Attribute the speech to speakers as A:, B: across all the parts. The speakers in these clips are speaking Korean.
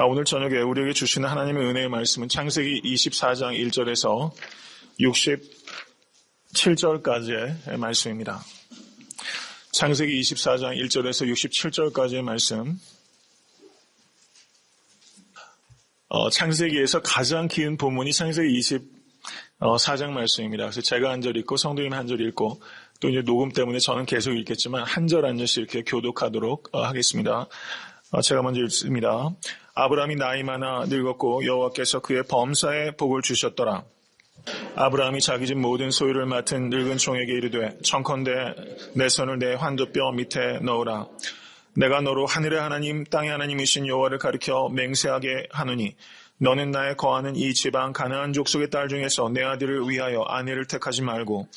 A: 오늘 저녁에 우리에게 주시는 하나님의 은혜의 말씀은 창세기 24장 1절에서 67절까지의 말씀입니다. 창세기 24장 1절에서 67절까지의 말씀. 창세기에서 가장 긴 본문이 창세기 24장 말씀입니다. 그래서 제가 한 절 읽고 성도님 한 절 읽고 또 이제 녹음 때문에 저는 계속 읽겠지만 한 절 한 절씩 이렇게 교독하도록 하겠습니다. 제가 먼저 읽습니다. 아브라함이 나이 많아 늙었고 여호와께서 그의 범사에 복을 주셨더라. 아브라함이 자기 집 모든 소유를 맡은 늙은 종에게 이르되 청컨대 내 손을 내 환도뼈 밑에 넣으라. 내가 너로 하늘의 하나님 땅의 하나님이신 여호와를 가리켜 맹세하게 하노니 너는 나의 거하는 이 지방 가나안 족속의 딸 중에서 내 아들을 위하여 아내를 택하지 말고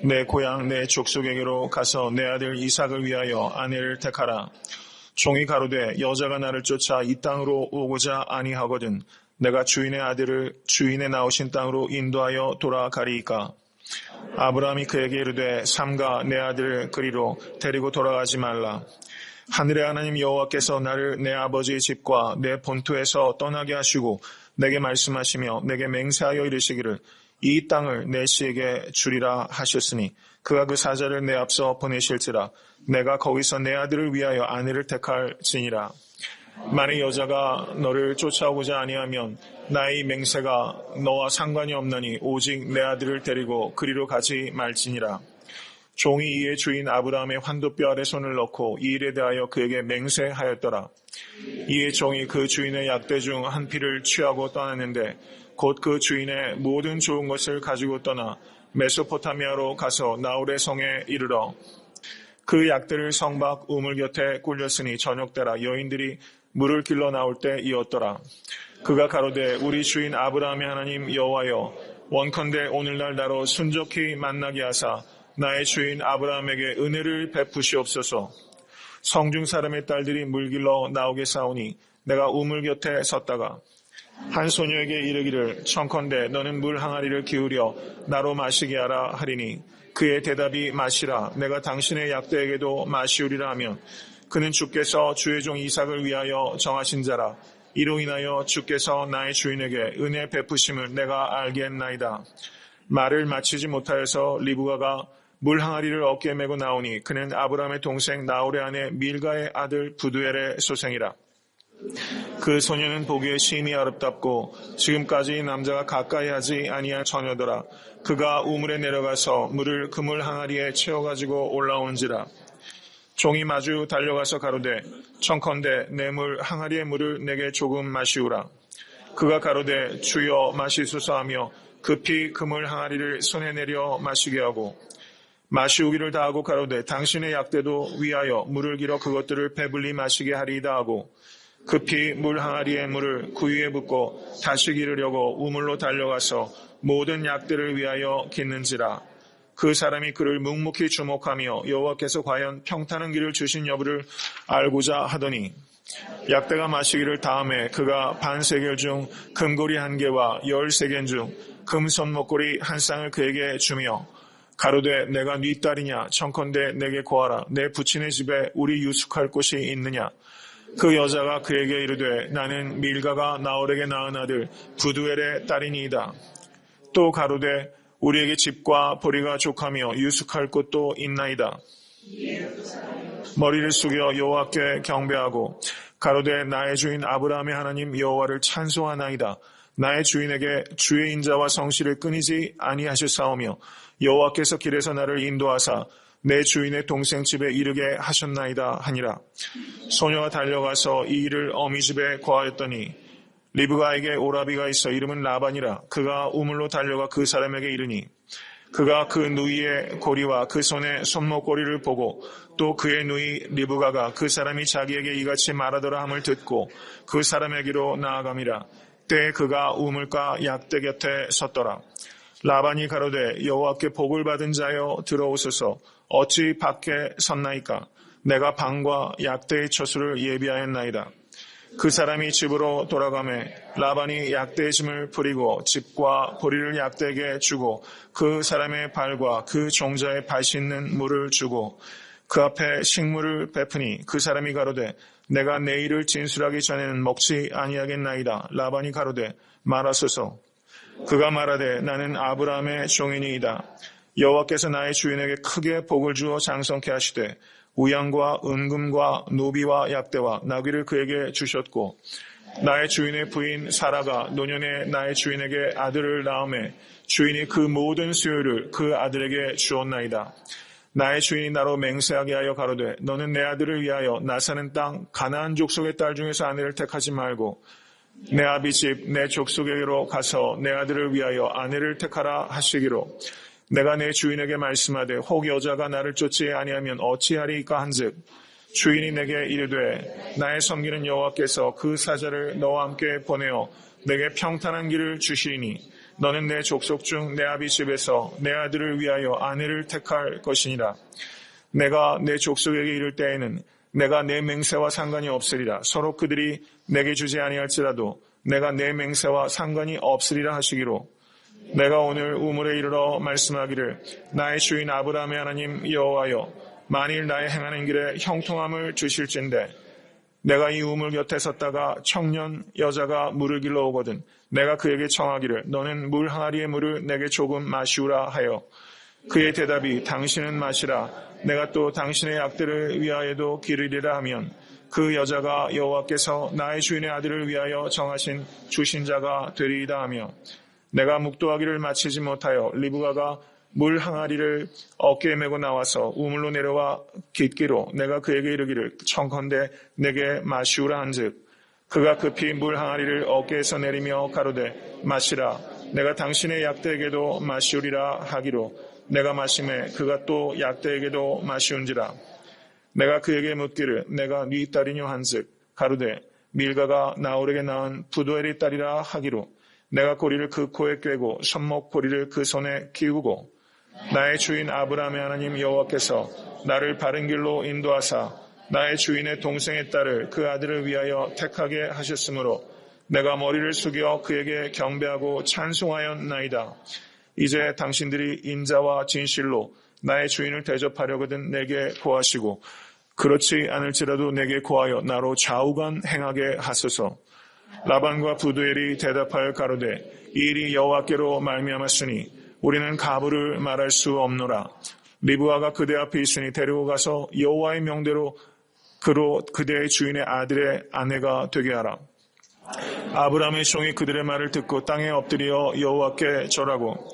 A: 내 고향 내 족속에게로 가서 내 아들 이삭을 위하여 아내를 택하라. 종이 가로되 여자가 나를 쫓아 이 땅으로 오고자 아니하거든 내가 주인의 아들을 주인의 나오신 땅으로 인도하여 돌아가리이까. 아브라함이 그에게 이르되 삼가 내 아들을 그리로 데리고 돌아가지 말라. 하늘의 하나님 여호와께서 나를 내 아버지의 집과 내 본토에서 떠나게 하시고 내게 말씀하시며 내게 맹세하여 이르시기를 이 땅을 내 씨에게 주리라 하셨으니 그가 그 사자를 내 앞서 보내실지라 내가 거기서 내 아들을 위하여 아내를 택할지니라. 만일 여자가 너를 쫓아오고자 아니하면 나의 맹세가 너와 상관이 없나니 오직 내 아들을 데리고 그리로 가지 말지니라. 종이 이에 주인 아브라함의 환도뼈 아래 손을 넣고 이 일에 대하여 그에게 맹세하였더라. 이에 종이 그 주인의 약대 중 한 피를 취하고 떠났는데 곧 그 주인의 모든 좋은 것을 가지고 떠나 메소포타미아로 가서 나홀의 성에 이르러 그 약대를 성 밖 우물 곁에 굴렸으니 저녁 때라 여인들이 물을 길러 나올 때이었더라. 그가 가로되 우리 주인 아브라함의 하나님 여호와여 원컨대 오늘날 나로 순족히 만나게 하사 나의 주인 아브라함에게 은혜를 베푸시옵소서. 성중 사람의 딸들이 물 길러 나오게 싸우니 내가 우물 곁에 섰다가 한 소녀에게 이르기를 청컨대 너는 물 항아리를 기울여 나로 마시게 하라 하리니 그의 대답이 마시라. 내가 당신의 약대에게도 마시우리라 하면 그는 주께서 주의 종 이삭을 위하여 정하신 자라. 이로 인하여 주께서 나의 주인에게 은혜 베푸심을 내가 알겠나이다. 말을 마치지 못하여서 리브가가 물 항아리를 어깨에 메고 나오니 그는 아브라함의 동생 나홀의 아내 밀가의 아들 부두엘의 소생이라. 그 소녀는 보기에 심히 아름답고 지금까지 남자가 가까이 하지 아니한 처녀더라. 그가 우물에 내려가서 물을 그물 항아리에 채워가지고 올라오는지라. 종이 마주 달려가서 가로되 청컨대 내 물 항아리의 물을 내게 조금 마시우라. 그가 가로되 주여 마시소서 하며 급히 그물 항아리를 손에 내려 마시게 하고 마시우기를 다하고 가로되 당신의 약대도 위하여 물을 길어 그것들을 배불리 마시게 하리이다 하고 급히 물 항아리의 물을 구유에 붓고 다시 기르려고 우물로 달려가서 모든 약대를 위하여 깃는지라. 그 사람이 그를 묵묵히 주목하며 여호와께서 과연 평탄한 길을 주신 여부를 알고자 하더니 약대가 마시기를 다음에 그가 반세겔 중 금고리 1개와 13겐 중 금 손목고리 1쌍을 그에게 주며 가로되 내가 네 딸이냐 청컨대 내게 고하라. 내 부친의 집에 우리 유숙할 곳이 있느냐. 그 여자가 그에게 이르되 나는 밀가가 나홀에게 낳은 아들 부두엘의 딸이니이다. 또 가로되 우리에게 집과 보리가 족하며 유숙할 곳도 있나이다. 머리를 숙여 여호와께 경배하고 가로되 나의 주인 아브라함의 하나님 여호와를 찬송하나이다. 나의 주인에게 주의 인자와 성실을 끊이지 아니하셨사오며 여호와께서 길에서 나를 인도하사 내 주인의 동생 집에 이르게 하셨나이다 하니라. 소녀가 달려가서 이 일을 어미 집에 고하였더니 리브가에게 오라비가 있어 이름은 라반이라. 그가 우물로 달려가 그 사람에게 이르니 그가 그 누이의 고리와 그 손의 손목고리를 보고 또 그의 누이 리브가가 그 사람이 자기에게 이같이 말하더라 함을 듣고 그 사람에게로 나아감이라. 때에 그가 우물가 약대 곁에 섰더라. 라반이 가로되 여호와께 복을 받은 자여 들어오소서. 어찌 밖에 섰나이까. 내가 방과 약대의 처수를 예비하였나이다. 그 사람이 집으로 돌아가매 라반이 약대의 짐을 풀이고 집과 보리를 약대에게 주고 그 사람의 발과 그 종자의 발 씻는 물을 주고 그 앞에 식물을 베푸니 그 사람이 가로되 내가 내일을 진술하기 전에는 먹지 아니하겠나이다. 라반이 가로되 말하소서. 그가 말하되 나는 아브라함의 종이니이다. 여호와께서 나의 주인에게 크게 복을 주어 장성케 하시되 우양과 은금과 노비와 약대와 나귀를 그에게 주셨고 나의 주인의 부인 사라가 노년에 나의 주인에게 아들을 낳음에 주인이 그 모든 수요를 그 아들에게 주었나이다. 나의 주인이 나로 맹세하게 하여 가로되 너는 내 아들을 위하여 나 사는 땅 가나안 족속의 딸 중에서 아내를 택하지 말고 내 아비 집 내 족속에게로 가서 내 아들을 위하여 아내를 택하라 하시기로 내가 내 주인에게 말씀하되 혹 여자가 나를 쫓지 아니하면 어찌하리까 한즉 주인이 내게 이르되 나의 섬기는 여호와께서 그 사자를 너와 함께 보내어 내게 평탄한 길을 주시리니 너는 내 족속 중 내 아비 집에서 내 아들을 위하여 아내를 택할 것이니라. 내가 내 족속에게 이를 때에는 내가 내 맹세와 상관이 없으리라. 서로 그들이 내게 주지 아니할지라도 내가 내 맹세와 상관이 없으리라 하시기로 내가 오늘 우물에 이르러 말씀하기를 나의 주인 아브라함의 하나님 여호와여 만일 나의 행하는 길에 형통함을 주실진대 내가 이 우물 곁에 섰다가 청년 여자가 물을 길러 오거든 내가 그에게 청하기를 너는 물 항아리의 물을 내게 조금 마시우라 하여 그의 대답이 당신은 마시라 내가 또 당신의 약들을 위하여도 기르리라 하면 그 여자가 여호와께서 나의 주인의 아들을 위하여 정하신 주신 자가 되리이다 하며 내가 묵도하기를 마치지 못하여 리브가가 물 항아리를 어깨에 메고 나와서 우물로 내려와 깃기로 내가 그에게 이르기를 청컨대 내게 마시우라 한즉 그가 급히 물 항아리를 어깨에서 내리며 가로되 마시라 내가 당신의 약대에게도 마시우리라 하기로 내가 마심에 그가 또 약대에게도 마시운지라 내가 그에게 묻기를 내가 네 딸이뇨 한즉 가로되 밀가가 나홀에게 낳은 부두엘의 딸이라 하기로 내가 고리를 그 코에 꿰고 손목 고리를 그 손에 끼우고 나의 주인 아브라함의 하나님 여호와께서 나를 바른 길로 인도하사 나의 주인의 동생의 딸을 그 아들을 위하여 택하게 하셨으므로 내가 머리를 숙여 그에게 경배하고 찬송하였나이다. 이제 당신들이 인자와 진실로 나의 주인을 대접하려거든 내게 고하시고 그렇지 않을지라도 내게 고하여 나로 좌우간 행하게 하소서. 라반과 부두엘이 대답하여 가로되 이 일이 여호와께로 말미암았으니 우리는 가부를 말할 수 없노라. 리브가가 그대 앞에 있으니 데리고 가서 여호와의 명대로 그로 그대의 주인의 아들의 아내가 되게 하라. 아브라함의 종이 그들의 말을 듣고 땅에 엎드려 여호와께 절하고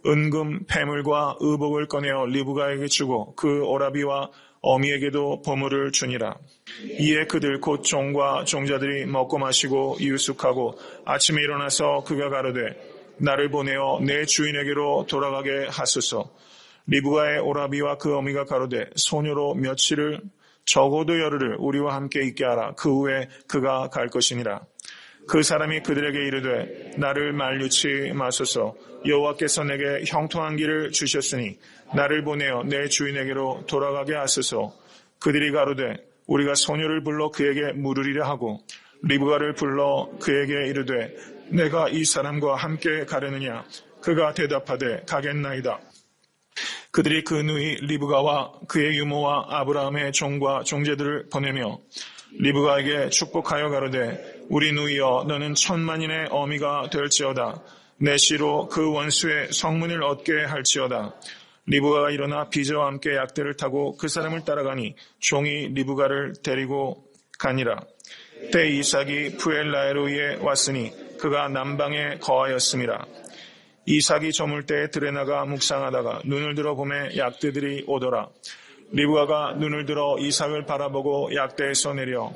A: 은금, 패물과 의복을 꺼내어 리브가에게 주고 그 오라비와 어미에게도 보물을 주니라. 이에 그들 곧 종과 종자들이 먹고 마시고 이유숙하고 아침에 일어나서 그가 가로되 나를 보내어 내 주인에게로 돌아가게 하소서. 리브가의 오라비와 그 어미가 가로되 소녀로 며칠을 적어도 열흘을 우리와 함께 있게 하라. 그 후에 그가 갈 것이니라. 그 사람이 그들에게 이르되 나를 만류치 마소서. 여호와께서 내게 형통한 길을 주셨으니 나를 보내어 내 주인에게로 돌아가게 하소서. 그들이 가로되 우리가 소녀를 불러 그에게 물으리라 하고 리브가를 불러 그에게 이르되 내가 이 사람과 함께 가려느냐. 그가 대답하되 가겠나이다. 그들이 그 누이 리브가와 그의 유모와 아브라함의 종과 종제들을 보내며 리브가에게 축복하여 가로되 우리 누이여 너는 천만인의 어미가 될지어다. 내 씨로 그 원수의 성문을 얻게 할지어다. 리브가가 일어나 비저와 함께 약대를 타고 그 사람을 따라가니 종이 리브가를 데리고 가니라. 때 이삭이 푸엘라에로에 왔으니 그가 남방에 거하였음이라. 이삭이 저물 때에 들에 나가 묵상하다가 눈을 들어 보매 약대들이 오더라. 리브가가 눈을 들어 이삭을 바라보고 약대에서 내려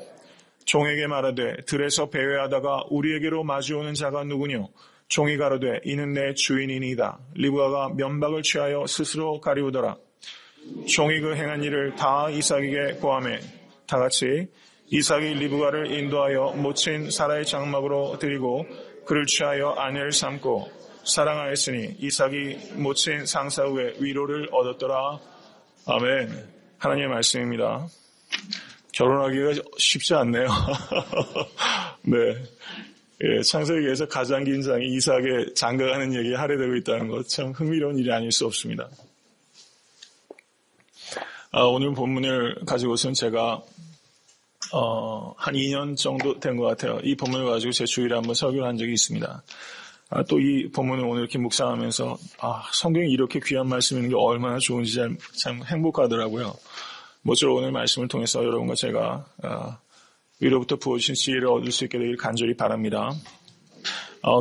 A: 종에게 말하되 들에서 배회하다가 우리에게로 마주오는 자가 누구뇨? 종이 가로되 이는 내 주인이니이다. 리브가가 면박을 취하여 스스로 가리우더라. 종이 그 행한 일을 다 이삭에게 고하매 다같이 이삭이 리브가를 인도하여 모친 사라의 장막으로 드리고 그를 취하여 아내를 삼고 사랑하였으니 이삭이 모친 상사 후에 위로를 얻었더라. 아멘. 하나님의 말씀입니다. 결혼하기가 쉽지 않네요. 네. 예, 창세기에서 가장 긴 장이 이삭의 장가가는 얘기에 할애되고 있다는 것 참 흥미로운 일이 아닐 수 없습니다. 오늘 본문을 가지고서는 제가 한 2년 정도 된 것 같아요. 이 본문을 가지고 제 주일에 한번 설교를 한 적이 있습니다. 또 이 본문을 오늘 이렇게 묵상하면서 성경이 이렇게 귀한 말씀이 있는 게 얼마나 좋은지 참 행복하더라고요. 모쪼록 오늘 말씀을 통해서 여러분과 제가 위로부터 부어주신 지혜를 얻을 수 있게 되길 간절히 바랍니다.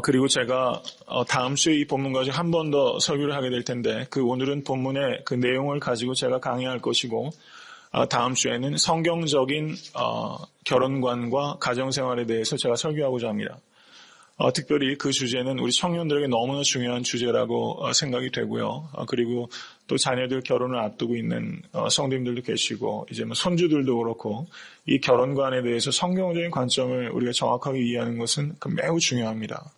A: 그리고 제가 다음 주에 이 본문 가지고 한 번 더 설교를 하게 될 텐데 오늘은 본문의 그 내용을 가지고 제가 강의할 것이고 다음 주에는 성경적인 결혼관과 가정생활에 대해서 제가 설교하고자 합니다. 특별히 그 주제는 우리 청년들에게 너무나 중요한 주제라고 생각이 되고요. 그리고 또 자녀들 결혼을 앞두고 있는 성도님들도 계시고 이제 손주들도 그렇고 이 결혼관에 대해서 성경적인 관점을 우리가 정확하게 이해하는 것은 매우 중요합니다.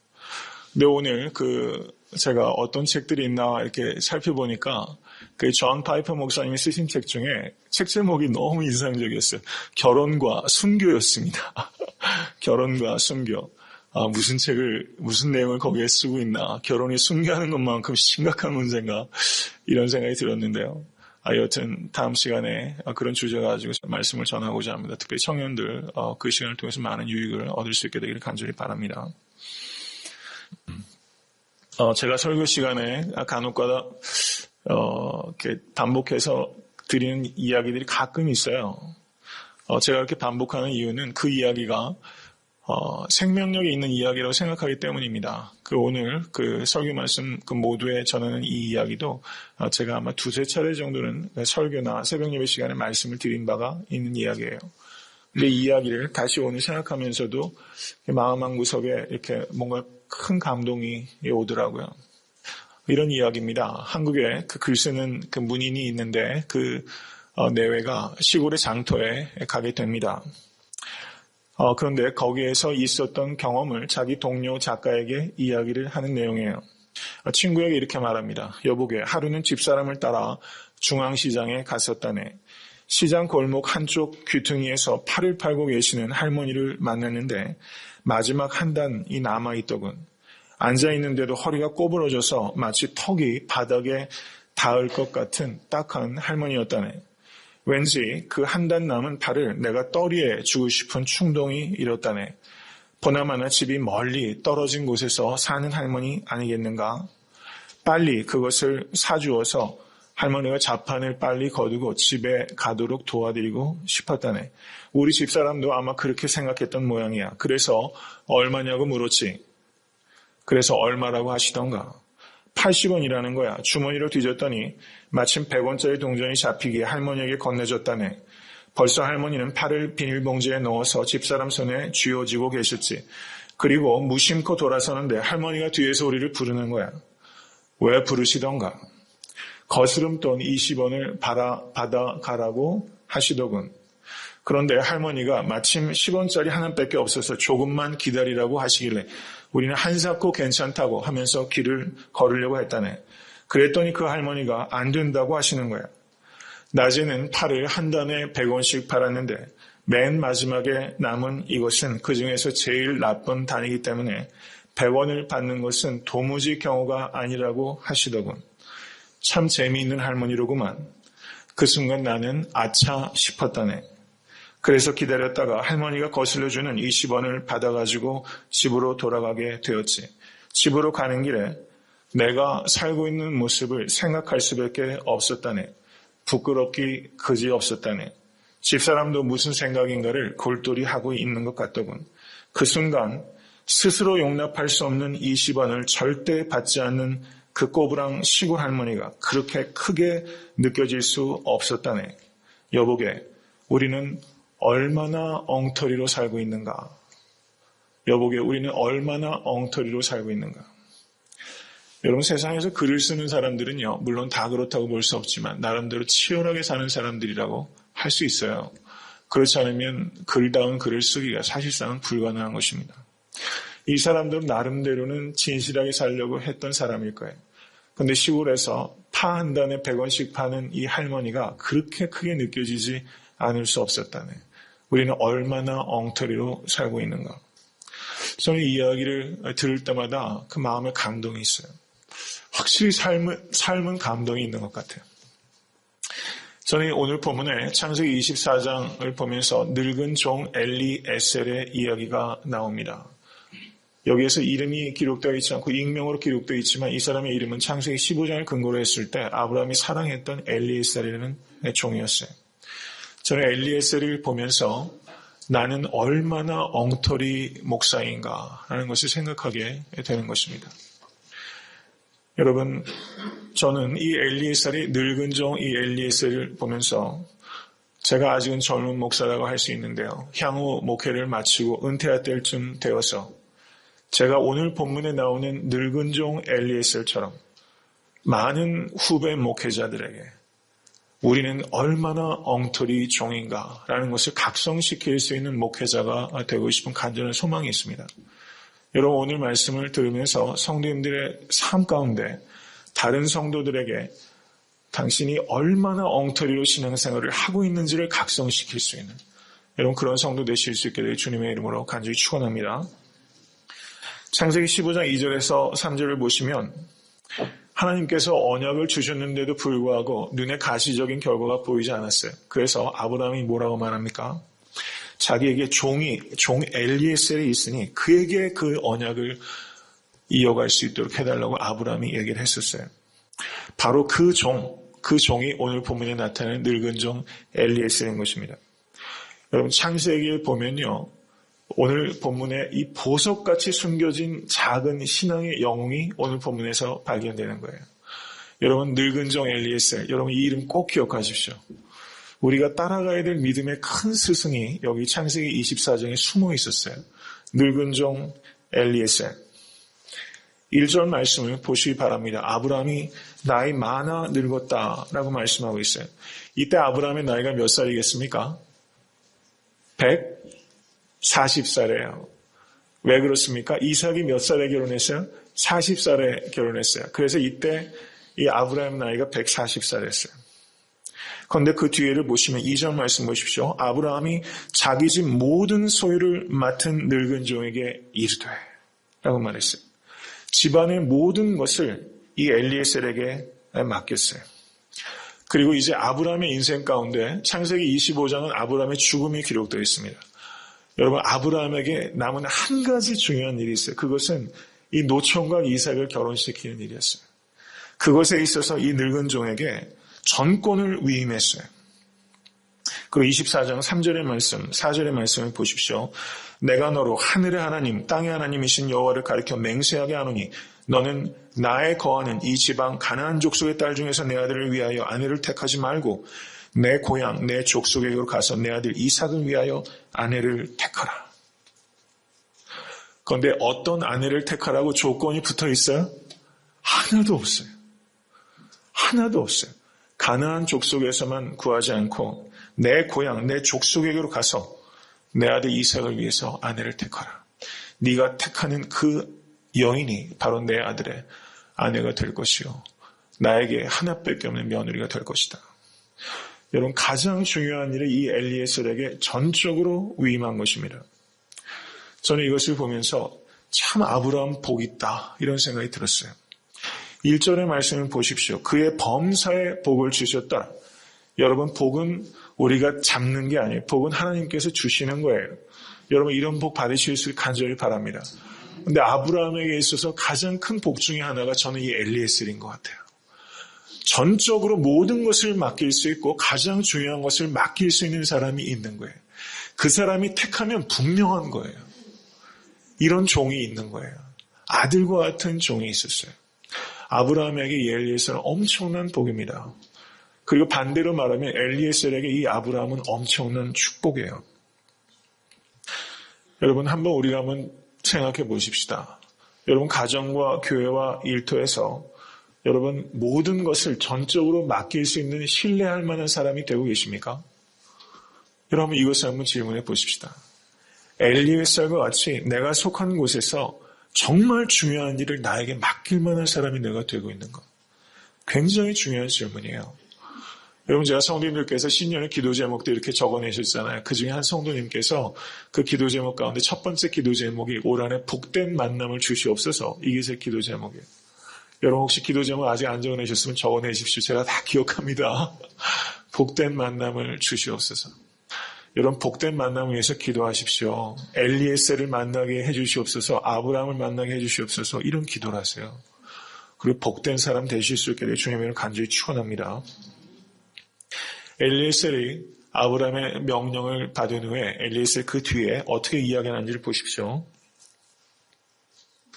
A: 근데 오늘 제가 어떤 책들이 있나 이렇게 살펴보니까 존 파이퍼 목사님이 쓰신 책 중에 책 제목이 너무 인상적이었어요. 결혼과 순교였습니다. 결혼과 순교. 무슨 내용을 거기에 쓰고 있나. 결혼이 순교하는 것만큼 심각한 문제인가. 이런 생각이 들었는데요. 여튼 다음 시간에 그런 주제 가지고 말씀을 전하고자 합니다. 특별히 청년들 그 시간을 통해서 많은 유익을 얻을 수 있게 되기를 간절히 바랍니다. 제가 설교 시간에 간혹가다 이렇게 반복해서 드리는 이야기들이 가끔 있어요. 제가 이렇게 반복하는 이유는 그 이야기가 생명력이 있는 이야기라고 생각하기 때문입니다. 오늘 설교 말씀 모두에 전하는 이 이야기도 제가 아마 두세 차례 정도는 설교나 새벽 예배 시간에 말씀을 드린 바가 있는 이야기예요. 근데 이 이야기를 다시 오늘 생각하면서도 마음 한구석에 이렇게 뭔가 큰 감동이 오더라고요. 이런 이야기입니다. 한국에 글 쓰는 문인이 있는데 내외가 시골의 장터에 가게 됩니다. 그런데 거기에서 있었던 경험을 자기 동료 작가에게 이야기를 하는 내용이에요. 친구에게 이렇게 말합니다. 여보게, 하루는 집사람을 따라 중앙시장에 갔었다네. 시장 골목 한쪽 귀퉁이에서 팔을 팔고 계시는 할머니를 만났는데 마지막 한 단이 남아있더군. 앉아있는데도 허리가 꼬부러져서 마치 턱이 바닥에 닿을 것 같은 딱한 할머니였다네. 왠지 그 한 단 남은 팔을 내가 떠리에 주고 싶은 충동이 일었다네. 보나마나 집이 멀리 떨어진 곳에서 사는 할머니 아니겠는가? 빨리 그것을 사주어서 할머니가 자판을 빨리 거두고 집에 가도록 도와드리고 싶었다네. 우리 집사람도 아마 그렇게 생각했던 모양이야. 그래서 얼마냐고 물었지. 그래서 얼마라고 하시던가. 80원이라는 거야. 주머니를 뒤졌더니 마침 100원짜리 동전이 잡히기에 할머니에게 건네줬다네. 벌써 할머니는 팔을 비닐봉지에 넣어서 집사람 손에 쥐어쥐고 계셨지. 그리고 무심코 돌아서는데 할머니가 뒤에서 우리를 부르는 거야. 왜 부르시던가. 거스름 돈 20원을 받아가라고 하시더군. 그런데 할머니가 마침 10원짜리 하나밖에 없어서 조금만 기다리라고 하시길래 우리는 한사코 괜찮다고 하면서 길을 걸으려고 했다네. 그랬더니 그 할머니가 안 된다고 하시는 거야. 낮에는 팔을 한 단에 100원씩 팔았는데 맨 마지막에 남은 이것은 그 중에서 제일 나쁜 단이기 때문에 100원을 받는 것은 도무지 경우가 아니라고 하시더군. 참 재미있는 할머니로구만. 그 순간 나는 아차 싶었다네. 그래서 기다렸다가 할머니가 거슬러주는 20원을 받아가지고 집으로 돌아가게 되었지. 집으로 가는 길에 내가 살고 있는 모습을 생각할 수밖에 없었다네. 부끄럽기 그지 없었다네. 집사람도 무슨 생각인가를 골똘히 하고 있는 것 같더군. 그 순간 스스로 용납할 수 없는 20원을 절대 받지 않는 그 꼬부랑 시골 할머니가 그렇게 크게 느껴질 수 없었다네. 여보게, 우리는 얼마나 엉터리로 살고 있는가. 여보게, 우리는 얼마나 엉터리로 살고 있는가. 여러분, 세상에서 글을 쓰는 사람들은요, 물론 다 그렇다고 볼 수 없지만 나름대로 치열하게 사는 사람들이라고 할 수 있어요. 그렇지 않으면 글다운 글을 쓰기가 사실상은 불가능한 것입니다. 이 사람들은 나름대로는 진실하게 살려고 했던 사람일 거예요. 그런데 시골에서 파 한 단에 100원씩 파는 이 할머니가 그렇게 크게 느껴지지 않을 수 없었다네. 우리는 얼마나 엉터리로 살고 있는가. 저는 이 이야기를 들을 때마다 그 마음에 감동이 있어요. 확실히 삶은 감동이 있는 것 같아요. 저는 오늘 본문에 창세기 24장을 보면서 늙은 종 엘리에셀의 이야기가 나옵니다. 여기에서 이름이 기록되어 있지 않고 익명으로 기록되어 있지만 이 사람의 이름은 창세기 15장을 근거로 했을 때 아브라함이 사랑했던 엘리에셀이라는 종이었어요. 저는 엘리에셀을 보면서 나는 얼마나 엉터리 목사인가 하는 것을 생각하게 되는 것입니다. 여러분, 저는 이 엘리에셀이 늙은 종 이 엘리에셀을 보면서 제가 아직은 젊은 목사라고 할 수 있는데요. 향후 목회를 마치고 은퇴할 때쯤 되어서 제가 오늘 본문에 나오는 늙은 종 엘리에셀처럼 많은 후배 목회자들에게 우리는 얼마나 엉터리 종인가라는 것을 각성시킬 수 있는 목회자가 되고 싶은 간절한 소망이 있습니다. 여러분, 오늘 말씀을 들으면서 성도님들의 삶 가운데 다른 성도들에게 당신이 얼마나 엉터리로 신앙생활을 하고 있는지를 각성시킬 수 있는 여러분 그런 성도 되실 수 있게 될 주님의 이름으로 간절히 축원합니다. 창세기 15장 2절에서 3절을 보시면 하나님께서 언약을 주셨는데도 불구하고 눈에 가시적인 결과가 보이지 않았어요. 그래서 아브라함이 뭐라고 말합니까? 자기에게 종 엘리에셀이 있으니 그에게 그 언약을 이어갈 수 있도록 해달라고 아브라함이 얘기를 했었어요. 바로 그 종이 오늘 본문에 나타나는 늙은 종 엘리에셀인 것입니다. 여러분, 창세기를 보면요, 오늘 본문에 이 보석같이 숨겨진 작은 신앙의 영웅이 오늘 본문에서 발견되는 거예요. 여러분, 늙은 종 엘리에셀, 여러분 이 이름 꼭 기억하십시오. 우리가 따라가야 될 믿음의 큰 스승이 여기 창세기 24장에 숨어 있었어요. 늙은 종 엘리에셀. 1절 말씀을 보시기 바랍니다. 아브라함이 나이 많아 늙었다라고 말씀하고 있어요. 이때 아브라함의 나이가 몇 살이겠습니까? 140살이에요. 왜 그렇습니까? 이삭이 몇 살에 결혼했어요? 40살에 결혼했어요. 그래서 이때 이 아브라함 나이가 140살이었어요. 그런데 그 뒤에를 보시면 2절 말씀 보십시오. 아브라함이 자기 집 모든 소유를 맡은 늙은 종에게 이르되 라고 말했어요. 집안의 모든 것을 이 엘리에셀에게 맡겼어요. 그리고 이제 아브라함의 인생 가운데 창세기 25장은 아브라함의 죽음이 기록되어 있습니다. 여러분, 아브라함에게 남은 한 가지 중요한 일이 있어요. 그것은 이 노총각 이삭을 결혼시키는 일이었어요. 그것에 있어서 이 늙은 종에게 전권을 위임했어요. 그리고 24장 3절의 말씀, 4절의 말씀을 보십시오. 내가 너로 하늘의 하나님, 땅의 하나님이신 여호와를 가리켜 맹세하게 하노니 너는 나의 거하는 이 지방 가나안 족속의 딸 중에서 내 아들을 위하여 아내를 택하지 말고 내 고향, 내 족속에게로 가서 내 아들 이삭을 위하여 아내를 택하라. 그런데 어떤 아내를 택하라고 조건이 붙어 있어요? 하나도 없어요. 하나도 없어요. 가나안 족속에서만 구하지 않고 내 고향, 내 족속에게로 가서 내 아들 이삭을 위해서 아내를 택하라. 네가 택하는 그 여인이 바로 내 아들의 아내가 될 것이요. 나에게 하나밖에 없는 며느리가 될 것이다. 여러분, 가장 중요한 일을 이 엘리에셀에게 전적으로 위임한 것입니다. 저는 이것을 보면서 참 아브라함 복 있다 이런 생각이 들었어요. 1절의 말씀을 보십시오. 그의 범사에 복을 주셨다. 여러분, 복은 우리가 잡는 게 아니에요. 복은 하나님께서 주시는 거예요. 여러분, 이런 복 받으실 수 간절히 바랍니다. 그런데 아브라함에게 있어서 가장 큰 복 중에 하나가 저는 이 엘리에셀인 것 같아요. 전적으로 모든 것을 맡길 수 있고 가장 중요한 것을 맡길 수 있는 사람이 있는 거예요. 그 사람이 택하면 분명한 거예요. 이런 종이 있는 거예요. 아들과 같은 종이 있었어요. 아브라함에게 이 엘리에셀은 엄청난 복입니다. 그리고 반대로 말하면 엘리에셀에게 이 아브라함은 엄청난 축복이에요. 여러분, 한번 우리가 한번 생각해 보십시다. 여러분, 가정과 교회와 일터에서 여러분 모든 것을 전적으로 맡길 수 있는 신뢰할 만한 사람이 되고 계십니까? 여러분, 이것을 한번 질문해 보십시다. 엘리에셀과 같이 내가 속한 곳에서 정말 중요한 일을 나에게 맡길 만한 사람이 내가 되고 있는 것. 굉장히 중요한 질문이에요. 여러분, 제가 성도님들께서 신년의 기도 제목도 이렇게 적어내셨잖아요. 그 중에 한 성도님께서 그 기도 제목 가운데 첫 번째 기도 제목이 올 한해 복된 만남을 주시옵소서. 이게 제 기도 제목이에요. 여러분, 혹시 기도 제목 아직 안 적어내셨으면 적어내십시오. 제가 다 기억합니다. 복된 만남을 주시옵소서. 여러분 복된 만남을 위해서 기도하십시오. 엘리에셀을 만나게 해주시옵소서. 아브라함을 만나게 해주시옵소서. 이런 기도를 하세요. 그리고 복된 사람 되실 수 있게 주님을 간절히 축원합니다. 엘리에셀이 아브라함의 명령을 받은 후에 엘리에셀 그 뒤에 어떻게 이야기하는지를 보십시오.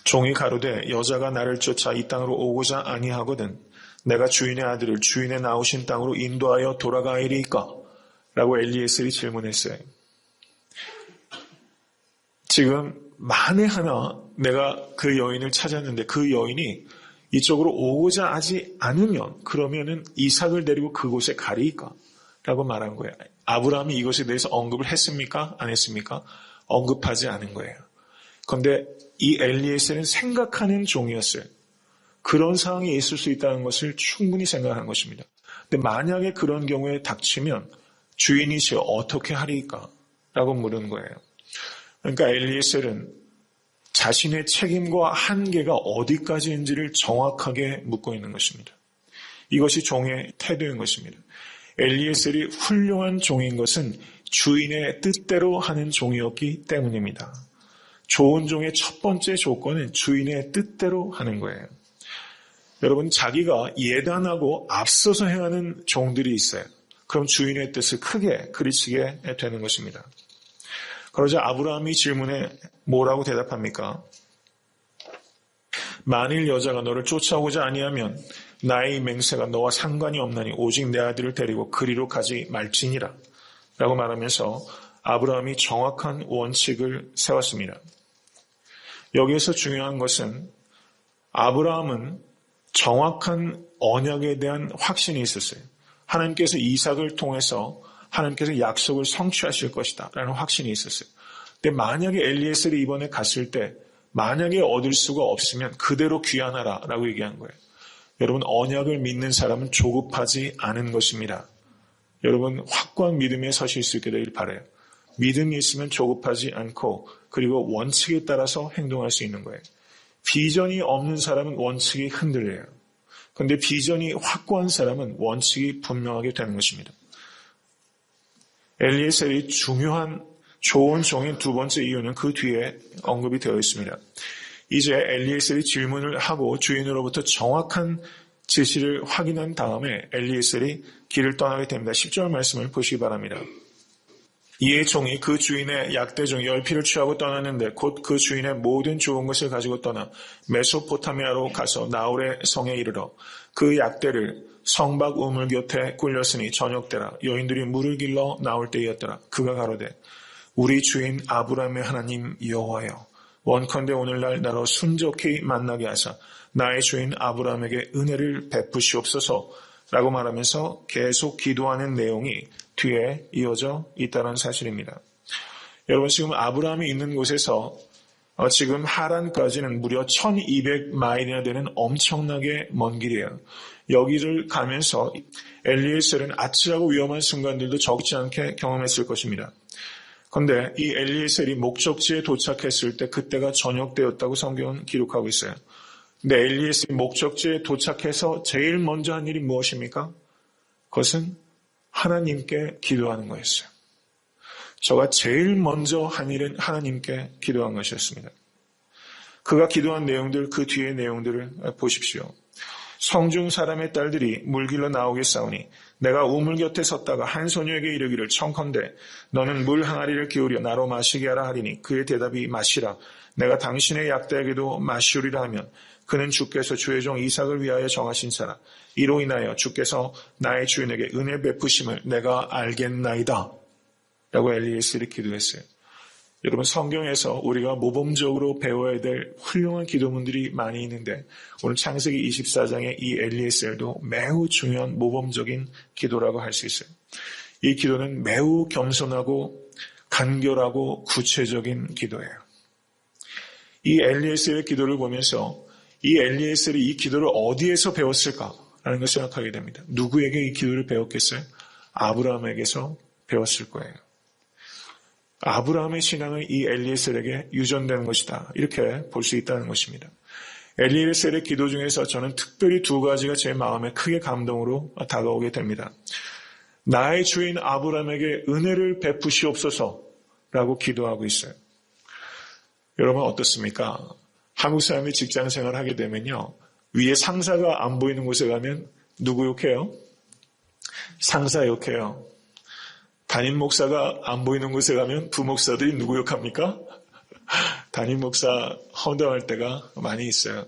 A: 종이 가로되 여자가 나를 쫓아 이 땅으로 오고자 아니하거든 내가 주인의 아들을 주인의 나오신 땅으로 인도하여 돌아가리이까? 라고 엘리에셀이 질문했어요. 지금 만에 하나 내가 그 여인을 찾았는데 그 여인이 이쪽으로 오고자 하지 않으면 그러면은 이삭을 데리고 그곳에 가리이까? 라고 말한 거예요. 아브라함이 이것에 대해서 언급을 했습니까? 안 했습니까? 언급하지 않은 거예요. 그런데 이 엘리에셀은 생각하는 종이었어요. 그런 상황이 있을 수 있다는 것을 충분히 생각한 것입니다. 근데 만약에 그런 경우에 닥치면 주인이시여 어떻게 하리까? 라고 물은 거예요. 그러니까 엘리에셀은 자신의 책임과 한계가 어디까지인지를 정확하게 묻고 있는 것입니다. 이것이 종의 태도인 것입니다. 엘리에셀이 훌륭한 종인 것은 주인의 뜻대로 하는 종이었기 때문입니다. 좋은 종의 첫 번째 조건은 주인의 뜻대로 하는 거예요. 여러분 자기가 예단하고 앞서서 행하는 종들이 있어요. 그럼 주인의 뜻을 크게 그르치게 되는 것입니다. 그러자 아브라함이 질문에 뭐라고 대답합니까? 만일 여자가 너를 쫓아오고자 아니하면 나의 맹세가 너와 상관이 없나니 오직 내 아들을 데리고 그리로 가지 말지니라 라고 말하면서 아브라함이 정확한 원칙을 세웠습니다. 여기에서 중요한 것은 아브라함은 정확한 언약에 대한 확신이 있었어요. 하나님께서 이삭을 통해서 하나님께서 약속을 성취하실 것이다 라는 확신이 있었어요. 근데 만약에 엘리에셀이 이번에 갔을 때 만약에 얻을 수가 없으면 그대로 귀환하라 라고 얘기한 거예요. 여러분 언약을 믿는 사람은 조급하지 않은 것입니다. 여러분 확고한 믿음에 서실 수 있게 되길 바라요. 믿음이 있으면 조급하지 않고 그리고 원칙에 따라서 행동할 수 있는 거예요. 비전이 없는 사람은 원칙이 흔들려요. 그런데 비전이 확고한 사람은 원칙이 분명하게 되는 것입니다. 엘리에셀이 중요한 좋은 종인 두 번째 이유는 그 뒤에 언급이 되어 있습니다. 이제 엘리에셀이 질문을 하고 주인으로부터 정확한 지시를 확인한 다음에 엘리에셀이 길을 떠나게 됩니다. 10절 말씀을 보시기 바랍니다. 이에 종이 그 주인의 약대중 10피를 취하고 떠났는데 곧 그 주인의 모든 좋은 것을 가지고 떠나 메소포타미아로 가서 나홀의 성에 이르러 그 약대를 성박 우물 곁에 굴렸으니 저녁때라 여인들이 물을 길러 나올 때였더라. 그가 가로되 우리 주인 아브라함의 하나님 여호와여 원컨대 오늘날 나로 순적히 만나게 하사 나의 주인 아브라함에게 은혜를 베푸시옵소서 라고 말하면서 계속 기도하는 내용이 뒤에 이어져 있다는 사실입니다. 여러분 지금 아브라함이 있는 곳에서 지금 하란까지는 무려 1200마일이나 되는 엄청나게 먼 길이에요. 여기를 가면서 엘리에셀은 아찔하고 위험한 순간들도 적지 않게 경험했을 것입니다. 그런데 이 엘리에셀이 목적지에 도착했을 때 그때가 저녁 때였다고 성경은 기록하고 있어요. 근데 엘리에셀이 목적지에 도착해서 제일 먼저 한 일이 무엇입니까? 그것은 하나님께 기도하는 거였어요. 저가 제일 먼저 한 일은 하나님께 기도한 것이었습니다. 그가 기도한 내용들, 그 뒤의 내용들을 보십시오. 성중 사람의 딸들이 물길로 나오게 싸우니 내가 우물 곁에 섰다가 한 소녀에게 이르기를 청컨대 너는 물 항아리를 기울여 나로 마시게 하라 하리니 그의 대답이 마시라 내가 당신의 약대에게도 마시우리라 하면 그는 주께서 주의 종 이삭을 위하여 정하신 자라 이로 인하여 주께서 나의 주인에게 은혜 베푸심을 내가 알겠나이다 라고 엘리에셀이 기도했어요. 여러분 성경에서 우리가 모범적으로 배워야 될 훌륭한 기도문들이 많이 있는데 오늘 창세기 24장의 이 엘리에셀도 매우 중요한 모범적인 기도라고 할 수 있어요. 이 기도는 매우 겸손하고 간결하고 구체적인 기도예요. 이 엘리에셀의 기도를 보면서 이 엘리에셀이 이 기도를 어디에서 배웠을까라는 것을 생각하게 됩니다. 누구에게 이 기도를 배웠겠어요? 아브라함에게서 배웠을 거예요. 아브라함의 신앙은 이 엘리에셀에게 유전되는 것이다. 이렇게 볼 수 있다는 것입니다. 엘리에셀의 기도 중에서 저는 특별히 두 가지가 제 마음에 크게 감동으로 다가오게 됩니다. 나의 주인 아브라함에게 은혜를 베푸시옵소서라고 기도하고 있어요. 여러분 어떻습니까? 한국 사람이 직장 생활을 하게 되면요. 위에 상사가 안 보이는 곳에 가면 누구 욕해요? 상사 욕해요. 담임 목사가 안 보이는 곳에 가면 부목사들이 누구 욕합니까? 담임 목사 허덕할 때가 많이 있어요.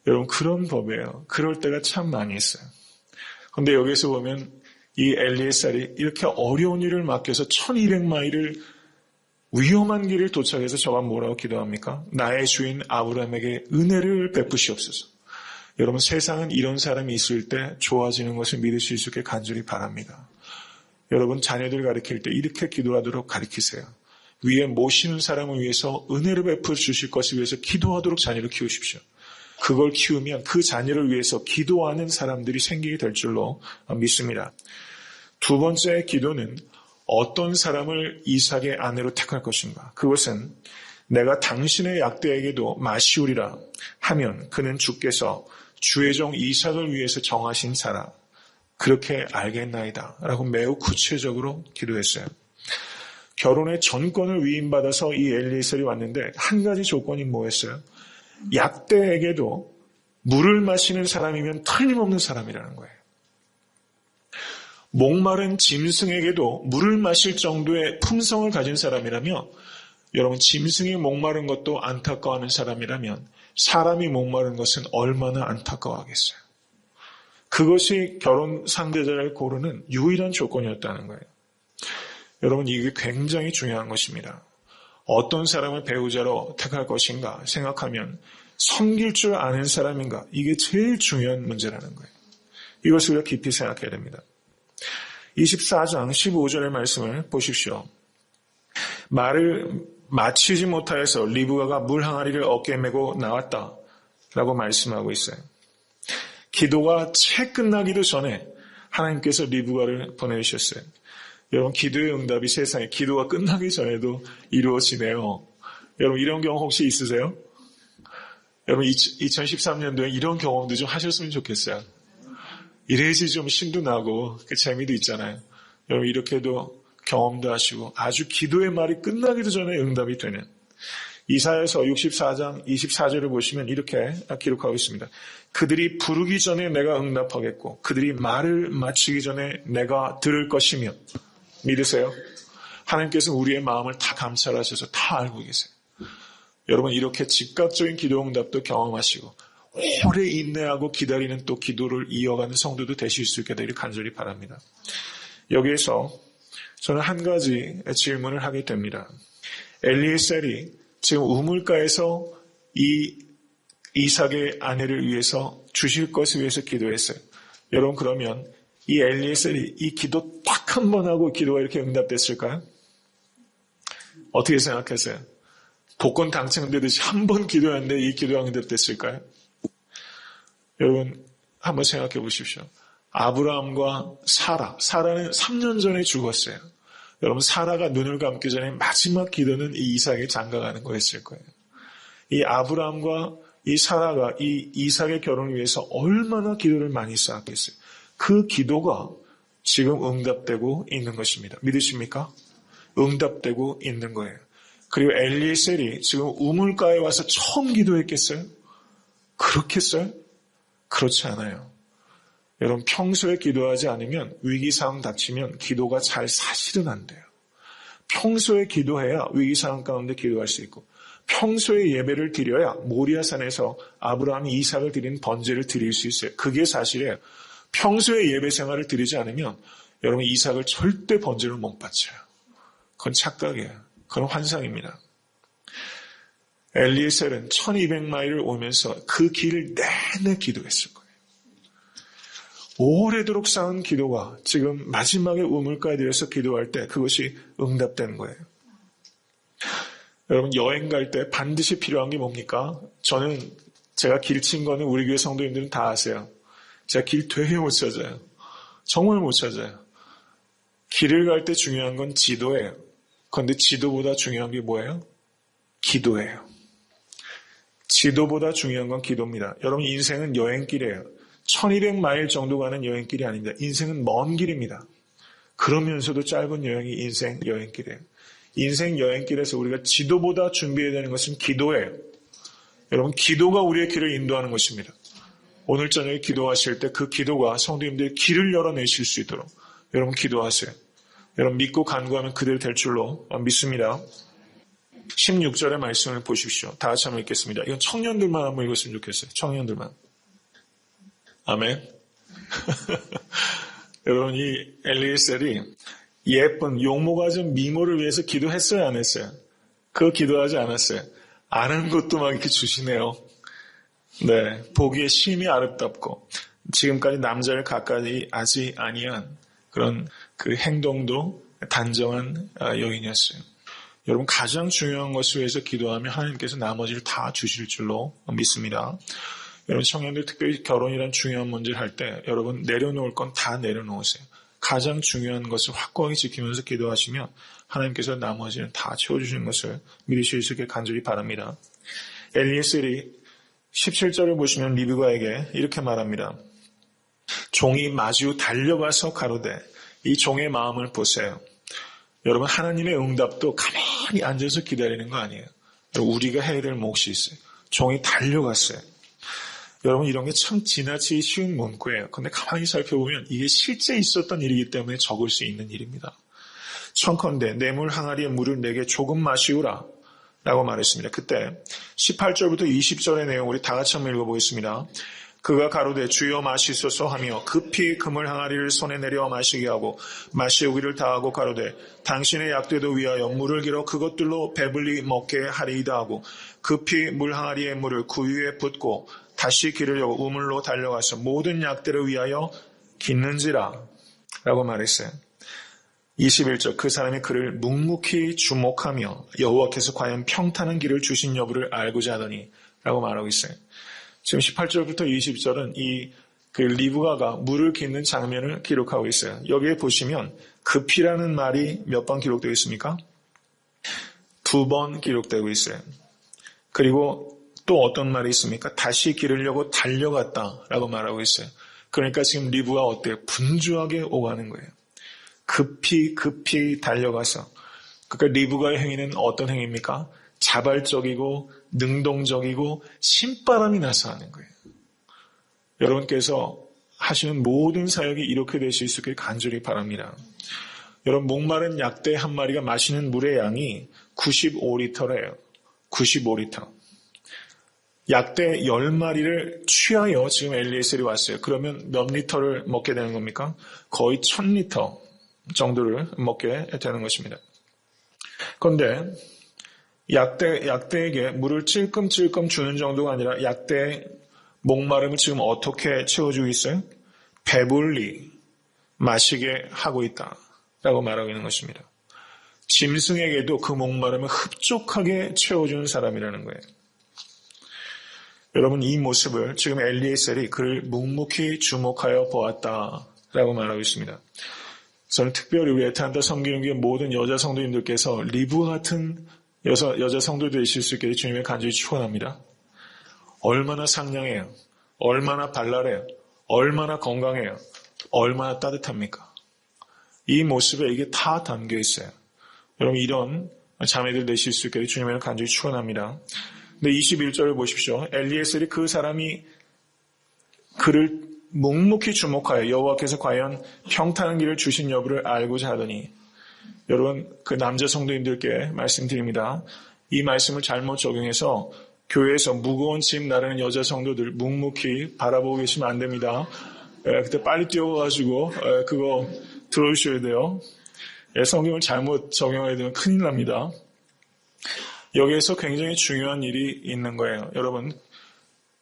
A: 여러분 그런 법이에요. 그럴 때가 참 많이 있어요. 그런데 여기서 보면 이 엘리에셀이 이렇게 어려운 일을 맡겨서 1200마일을 위험한 길을 도착해서 저가 뭐라고 기도합니까? 나의 주인 아브라함에게 은혜를 베푸시옵소서. 여러분 세상은 이런 사람이 있을 때 좋아지는 것을 믿으실 수 있게 간절히 바랍니다. 여러분 자녀들 가르칠 때 이렇게 기도하도록 가르치세요. 위에 모시는 사람을 위해서 은혜를 베풀어 주실 것을 위해서 기도하도록 자녀를 키우십시오. 그걸 키우면 그 자녀를 위해서 기도하는 사람들이 생기게 될 줄로 믿습니다. 두 번째 기도는 어떤 사람을 이삭의 아내로 택할 것인가? 그것은 내가 당신의 약대에게도 마시우리라 하면 그는 주께서 주의 종 이삭을 위해서 정하신 사람 그렇게 알겠나이다 라고 매우 구체적으로 기도했어요. 결혼의 전권을 위임받아서 이 엘리에셀이 왔는데 한 가지 조건이 뭐였어요? 약대에게도 물을 마시는 사람이면 틀림없는 사람이라는 거예요. 목마른 짐승에게도 물을 마실 정도의 품성을 가진 사람이라면 여러분 짐승이 목마른 것도 안타까워하는 사람이라면 사람이 목마른 것은 얼마나 안타까워하겠어요. 그것이 결혼 상대자를 고르는 유일한 조건이었다는 거예요. 여러분 이게 굉장히 중요한 것입니다. 어떤 사람을 배우자로 택할 것인가 생각하면 섬길 줄 아는 사람인가 이게 제일 중요한 문제라는 거예요. 이것을 우리가 깊이 생각해야 됩니다. 24장 15절의 말씀을 보십시오. 말을 마치지 못하여서 리브가가 물 항아리를 어깨에 메고 나왔다라고 말씀하고 있어요. 기도가 채 끝나기도 전에 하나님께서 리브가를 보내주셨어요. 여러분 기도의 응답이 세상에 기도가 끝나기 전에도 이루어지네요. 여러분 이런 경험 혹시 있으세요? 여러분 2013년도에 이런 경험도 좀 하셨으면 좋겠어요. 이래야지 좀 신도 나고 그 재미도 있잖아요. 여러분 이렇게도 경험도 하시고 아주 기도의 말이 끝나기도 전에 응답이 되는 이사야서 64장 24절을 보시면 이렇게 기록하고 있습니다. 그들이 부르기 전에 내가 응답하겠고 그들이 말을 마치기 전에 내가 들을 것이며 믿으세요? 하나님께서 우리의 마음을 다 감찰하셔서 다 알고 계세요. 여러분 이렇게 즉각적인 기도 응답도 경험하시고 오래 인내하고 기다리는 또 기도를 이어가는 성도도 되실 수 있게 되기를 간절히 바랍니다. 여기에서 저는 한 가지 질문을 하게 됩니다. 엘리에셀이 지금 우물가에서 이 이삭의 아내를 위해서 주실 것을 위해서 기도했어요. 여러분 그러면 이 엘리에셀이 이 기도 딱 한 번 하고 기도가 이렇게 응답됐을까요? 어떻게 생각하세요? 복권 당첨되듯이 한 번 기도했는데 이 기도가 응답됐을까요? 여러분 한번 생각해 보십시오. 아브라함과 사라는 3년 전에 죽었어요. 여러분 사라가 눈을 감기 전에 마지막 기도는 이 이삭의 장가가는 거였을 거예요. 이 아브라함과 이 사라가 이 이삭의 결혼을 위해서 얼마나 기도를 많이 쌓았겠어요. 그 기도가 지금 응답되고 있는 것입니다. 믿으십니까? 응답되고 있는 거예요. 그리고 엘리에셀이 지금 우물가에 와서 처음 기도했겠어요? 그렇겠어요? 그렇지 않아요. 여러분 평소에 기도하지 않으면 위기상황 닥치면 기도가 잘 사실은 안 돼요. 평소에 기도해야 위기상황 가운데 기도할 수 있고 평소에 예배를 드려야 모리아산에서 아브라함이 이삭을 드린 번제를 드릴 수 있어요. 그게 사실이에요. 평소에 예배 생활을 드리지 않으면 여러분 이삭을 절대 번제를 못 바쳐요. 그건 착각이에요. 그건 환상입니다. 엘리에셀은 1200마일을 오면서 그 길을 내내 기도했을 거예요. 오래도록 쌓은 기도가 지금 마지막에 우물가에 들여서 기도할 때 그것이 응답된 거예요. 여러분 여행 갈 때 반드시 필요한 게 뭡니까? 제가 길 친 거는 우리 교회 성도님들은 다 아세요. 제가 길 되게 못 찾아요. 정말 못 찾아요. 길을 갈 때 중요한 건 지도예요. 그런데 지도보다 중요한 게 뭐예요? 기도예요. 지도보다 중요한 건 기도입니다. 여러분 인생은 여행길이에요. 1200마일 정도 가는 여행길이 아닙니다. 인생은 먼 길입니다. 그러면서도 짧은 여행이 인생 여행길이에요. 인생 여행길에서 우리가 지도보다 준비해야 되는 것은 기도예요. 여러분, 기도가 우리의 길을 인도하는 것입니다. 오늘 저녁에 기도하실 때 그 기도가 성도님들의 길을 열어내실 수 있도록 여러분 기도하세요. 여러분 믿고 간구하면 그대로 될 줄로 믿습니다. 16절의 말씀을 보십시오. 다 같이 한번 읽겠습니다. 이건 청년들만 한번 읽었으면 좋겠어요. 청년들만. 아멘. 여러분, 이 엘리에셀이 예쁜 용모가진 미모를 위해서 기도했어요, 안 했어요? 그거 기도하지 않았어요. 안 한 것도 막 이렇게 주시네요. 네, 보기에 심히 아름답고 지금까지 남자를 가까이 하지 아니한 그런 그 행동도 단정한 여인이었어요. 여러분, 가장 중요한 것을 위해서 기도하면 하나님께서 나머지를 다 주실 줄로 믿습니다. 여러분, 청년들 특별히 결혼이란 중요한 문제를 할 때 여러분 내려놓을 건 다 내려놓으세요. 가장 중요한 것을 확고하게 지키면서 기도하시면 하나님께서 나머지는 다 채워주시는 것을 믿으실 수 있게 간절히 바랍니다. 엘리에셀이 17절을 보시면 리브가에게 이렇게 말합니다. 종이 마주 달려가서 가로되 이 종의 마음을 보세요. 여러분, 하나님의 응답도 가만히 앉아서 기다리는 거 아니에요. 우리가 해야 될 몫이 있어요. 종이 달려갔어요. 여러분, 이런 게 참 지나치기 쉬운 문구예요. 그런데 가만히 살펴보면 이게 실제 있었던 일이기 때문에 적을 수 있는 일입니다. 청컨대 내 물 항아리의 물을 내게 조금 마시우라 라고 말했습니다. 그때 18절부터 20절의 내용 우리 다 같이 한번 읽어보겠습니다. 그가 가로되 주여 마시소서 하며 급히 그물 항아리를 손에 내려 마시게 하고 마시우기를 다하고 가로되 당신의 약대도 위하여 물을 길어 그것들로 배불리 먹게 하리이다 하고 급히 물 항아리의 물을 구유에 붓고 다시 기르려고 우물로 달려가서 모든 약대를 위하여 깃는지라 라고 말했어요. 21절 그 사람이 그를 묵묵히 주목하며 여호와께서 과연 평탄한 길을 주신 여부를 알고자 하더니 라고 말하고 있어요. 지금 18절부터 20절은 그 리브가가 물을 깃는 장면을 기록하고 있어요. 여기에 보시면 급히라는 말이 몇 번 기록되어 있습니까? 2번 기록되고 있어요. 그리고 또 어떤 말이 있습니까? 다시 기르려고 달려갔다라고 말하고 있어요. 그러니까 지금 리브가 어때요? 분주하게 오가는 거예요. 급히 달려가서. 그러니까 리브가의 행위는 어떤 행위입니까? 자발적이고 능동적이고 신바람이 나서 하는 거예요. 여러분께서 하시는 모든 사역이 이렇게 되실 수 있길 간절히 바랍니다. 여러분, 목마른 약대 한 마리가 마시는 물의 양이 95리터래요. 95리터. 약대 10마리를 취하여 지금 엘리에셀이 왔어요. 그러면 몇 리터를 먹게 되는 겁니까? 거의 1000리터 정도를 먹게 되는 것입니다. 그런데 약대에게 물을 찔끔찔끔 주는 정도가 아니라 약대의 목마름을 지금 어떻게 채워주고 있어요? 배불리 마시게 하고 있다라고 말하고 있는 것입니다. 짐승에게도 그 목마름을 흡족하게 채워주는 사람이라는 거예요. 여러분, 이 모습을 지금 엘리에셀이 그를 묵묵히 주목하여 보았다라고 말하고 있습니다. 저는 특별히 우리 애타한다 섬기는교회 모든 여자 성도님들께서 리브 같은 여자 성도들이 되실 수 있게 주님의 간절히 축원합니다. 얼마나 상냥해요. 얼마나 발랄해요. 얼마나 건강해요. 얼마나 따뜻합니까? 이 모습에 이게 다 담겨 있어요. 여러분, 이런 자매들 되실 수 있게 주님의 간절히 축원합니다. 근데 21절을 보십시오. 엘리에셀이 그 사람이 그를 묵묵히 주목하여 여호와께서 과연 평탄한 길을 주신 여부를 알고자 하더니, 여러분, 그 남자 성도님들께 말씀드립니다. 이 말씀을 잘못 적용해서 교회에서 무거운 짐 나르는 여자 성도들 묵묵히 바라보고 계시면 안 됩니다. 그때 빨리 뛰어가지고 그거 들어주셔야 돼요. 성경을 잘못 적용하게 되면 큰일 납니다. 여기에서 굉장히 중요한 일이 있는 거예요. 여러분,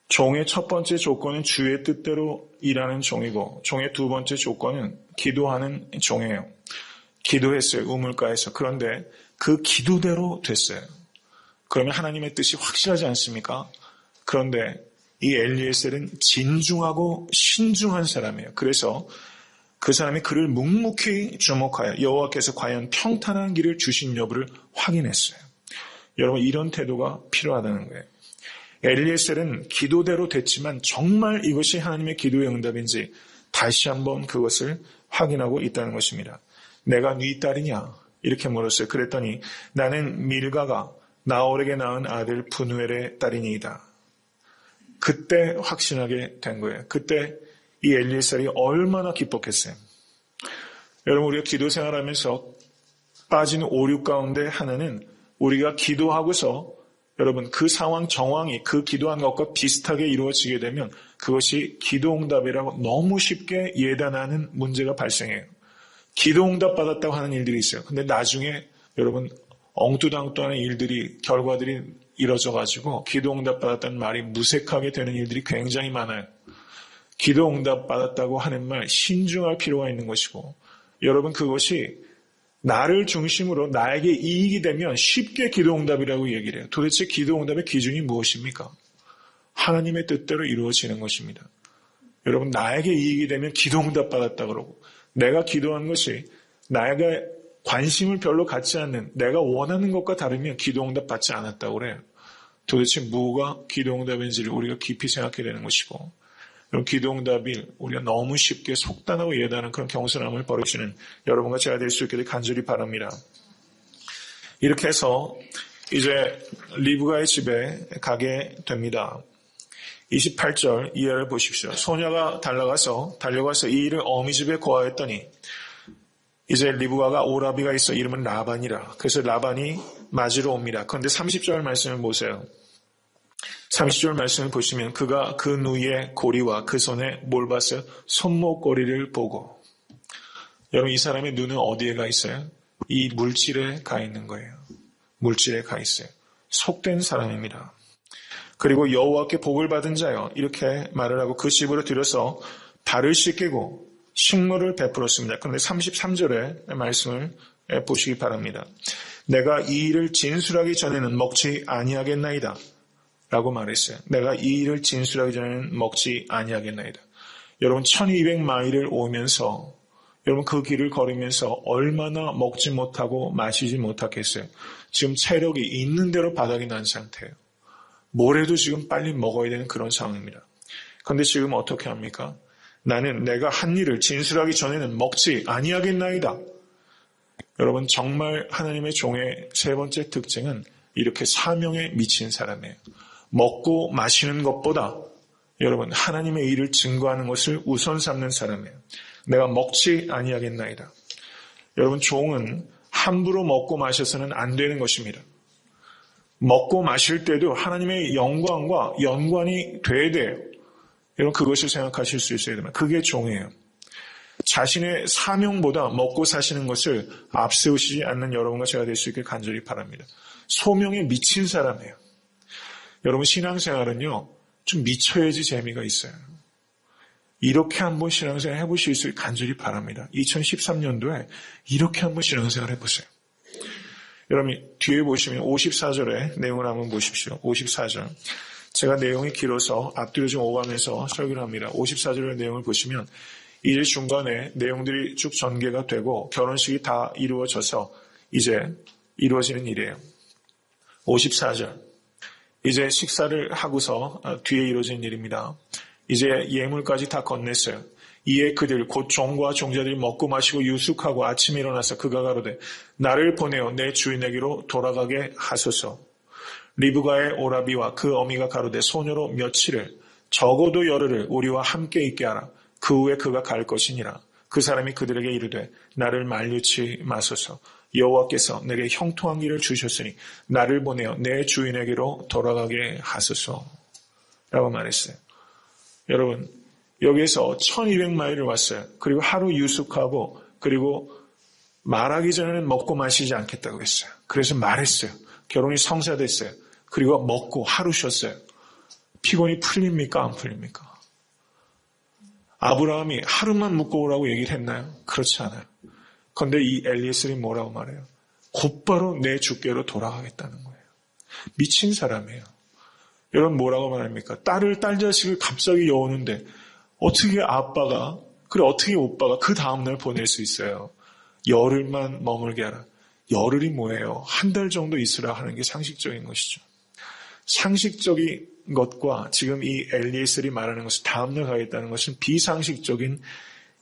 A: 종의 첫 번째 조건은 주의 뜻대로 일하는 종이고, 종의 두 번째 조건은 기도하는 종이에요. 기도했어요, 우물가에서. 그런데 그 기도대로 됐어요. 그러면 하나님의 뜻이 확실하지 않습니까? 그런데 이 엘리에셀은 진중하고 신중한 사람이에요. 그래서 그 사람이 그를 묵묵히 주목하여 여호와께서 과연 평탄한 길을 주신 여부를 확인했어요. 여러분, 이런 태도가 필요하다는 거예요. 엘리에셀은 기도대로 됐지만 정말 이것이 하나님의 기도의 응답인지 다시 한번 그것을 확인하고 있다는 것입니다. 내가 네 딸이냐? 이렇게 물었어요. 그랬더니 나는 밀가가 나홀에게 낳은 아들 분우엘의 딸이니이다. 그때 확신하게 된 거예요. 그때 이 엘리에셀이 얼마나 기뻤겠어요. 여러분, 우리가 기도 생활하면서 빠진 오류 가운데 하나는 우리가 기도하고서 여러분 그 상황 정황이 그 기도한 것과 비슷하게 이루어지게 되면 그것이 기도응답이라고 너무 쉽게 예단하는 문제가 발생해요. 기도응답 받았다고 하는 일들이 있어요. 근데 나중에 여러분 엉뚱당뚱하는 일들이 결과들이 이뤄져가지고 기도응답 받았다는 말이 무색하게 되는 일들이 굉장히 많아요. 기도응답 받았다고 하는 말 신중할 필요가 있는 것이고 여러분 그것이 나를 중심으로 나에게 이익이 되면 쉽게 기도응답이라고 얘기를 해요. 도대체 기도응답의 기준이 무엇입니까? 하나님의 뜻대로 이루어지는 것입니다. 여러분 나에게 이익이 되면 기도응답 받았다 그러고 내가 기도한 것이 나에게 관심을 별로 갖지 않는 내가 원하는 것과 다르면 기도응답 받지 않았다고 그래요. 도대체 뭐가 기도응답인지를 우리가 깊이 생각해야 되는 것이고 그럼 기도응답이 우리가 너무 쉽게 속단하고 예단하는 그런 경솔함을 버리시는 여러분과 제가 될 수 있기를 간절히 바랍니다. 이렇게 해서 이제 리브가의 집에 가게 됩니다. 28절 이하를 보십시오. 소녀가 달려가서 이 일을 어미 집에 고하였더니 이제 리브가가 오라비가 있어 이름은 라반이라. 그래서 라반이 맞으러 옵니다. 그런데 30절 말씀을 보세요. 30절 말씀을 보시면 그가 그 누이의 고리와 그 손에 뭘 봤어요? 손목고리를 보고. 여러분 이 사람의 눈은 어디에 가 있어요? 이 물질에 가 있는 거예요. 물질에 가 있어요. 속된 사람입니다. 그리고 여호와께 복을 받은 자여 이렇게 말을 하고 그 집으로 들여서 발을 씻기고 식물을 베풀었습니다. 그런데 33절의 말씀을 보시기 바랍니다. 내가 이 일을 진술하기 전에는 먹지 아니하겠나이다 라고 말했어요. 내가 이 일을 진술하기 전에는 먹지 아니하겠나이다. 여러분 1200마일을 오면서 여러분 그 길을 걸으면서 얼마나 먹지 못하고 마시지 못하겠어요. 지금 체력이 있는 대로 바닥이 난 상태예요. 뭐래도 지금 빨리 먹어야 되는 그런 상황입니다. 그런데 지금 어떻게 합니까? 나는 내가 한 일을 진술하기 전에는 먹지 아니하겠나이다. 여러분 정말 하나님의 종의 세 번째 특징은 이렇게 사명에 미친 사람이에요. 먹고 마시는 것보다 여러분 하나님의 일을 증거하는 것을 우선 삼는 사람이에요. 내가 먹지 아니하겠나이다. 여러분 종은 함부로 먹고 마셔서는 안 되는 것입니다. 먹고 마실 때도 하나님의 영광과 연관이 돼야 돼요. 여러분 그것을 생각하실 수 있어야 됩니다. 그게 종이에요. 자신의 사명보다 먹고 사시는 것을 앞세우시지 않는 여러분과 제가 될 수 있게 간절히 바랍니다. 소명에 미친 사람이에요. 여러분 신앙생활은요 좀 미쳐야지 재미가 있어요. 이렇게 한번 신앙생활 해보실 수 있게 간절히 바랍니다. 2013년도에 이렇게 한번 신앙생활 해보세요. 여러분 뒤에 보시면 54절의 내용을 한번 보십시오. 54절. 제가 내용이 길어서 앞뒤로 좀 오가면서 설교를 합니다. 54절의 내용을 보시면 이제 중간에 내용들이 쭉 전개가 되고 결혼식이 다 이루어져서 이제 이루어지는 일이에요. 54절. 이제 식사를 하고서 뒤에 이루어진 일입니다. 이제 예물까지 다 건넸어요. 이에 그들 곧 종과 종자들이 먹고 마시고 유숙하고 아침에 일어나서 그가 가로되 나를 보내어 내 주인에게로 돌아가게 하소서. 리브가의 오라비와 그 어미가 가로되 소녀로 며칠을 적어도 열흘을 우리와 함께 있게 하라. 그 후에 그가 갈 것이니라. 그 사람이 그들에게 이르되 나를 만류치 마소서. 여호와께서 내게 형통한 길을 주셨으니 나를 보내어 내 주인에게로 돌아가게 하소서 라고 말했어요. 여러분 여기에서 1200마일을 왔어요. 그리고 하루 유숙하고 그리고 말하기 전에는 먹고 마시지 않겠다고 했어요. 그래서 말했어요. 결혼이 성사됐어요. 그리고 먹고 하루 쉬었어요. 피곤이 풀립니까? 안 풀립니까? 아브라함이 하루만 묵고 오라고 얘기를 했나요? 그렇지 않아요. 그런데 이 엘리에셀이 뭐라고 말해요? 곧바로 내 주께로 돌아가겠다는 거예요. 미친 사람이에요. 여러분 뭐라고 말합니까? 딸 자식을 갑자기 여우는데 어떻게 아빠가 그래 어떻게 오빠가 그 다음날 보낼 수 있어요? 열흘만 머물게 하라. 열흘이 뭐예요? 한 달 정도 있으라 하는 게 상식적인 것이죠. 상식적인 것과 지금 이 엘리에셀이 말하는 것을 다음날 가겠다는 것은 비상식적인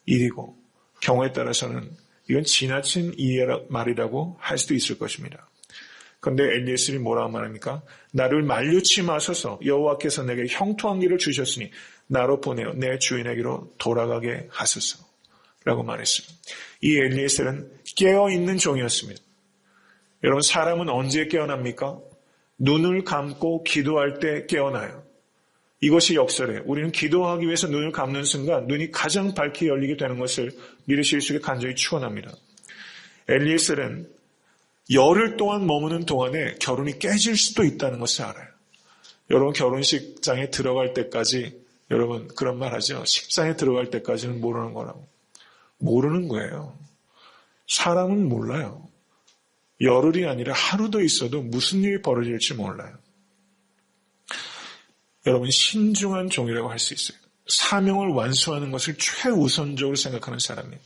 A: 일이고 경우에 따라서는 이건 지나친 말이라고 할 수도 있을 것입니다. 그런데 엘리에셀이 뭐라고 말합니까? 나를 만류치 마소서. 여호와께서 내게 형통한 길을 주셨으니 나로 보내어 내 주인에게로 돌아가게 하소서. 라고 말했어요. 이 엘리에셀은 깨어있는 종이었습니다. 여러분, 사람은 언제 깨어납니까? 눈을 감고 기도할 때 깨어나요. 이것이 역설이에요. 우리는 기도하기 위해서 눈을 감는 순간 눈이 가장 밝게 열리게 되는 것을 믿으실 수 있게 간절히 축원합니다. 엘리에셀은 열흘 동안 머무는 동안에 결혼이 깨질 수도 있다는 것을 알아요. 여러분, 결혼식장에 들어갈 때까지, 여러분 그런 말 하죠. 식장에 들어갈 때까지는 모르는 거라고. 모르는 거예요. 사람은 몰라요. 열흘이 아니라 하루도 있어도 무슨 일이 벌어질지 몰라요. 여러분, 신중한 종이라고 할 수 있어요. 사명을 완수하는 것을 최우선적으로 생각하는 사람이에요.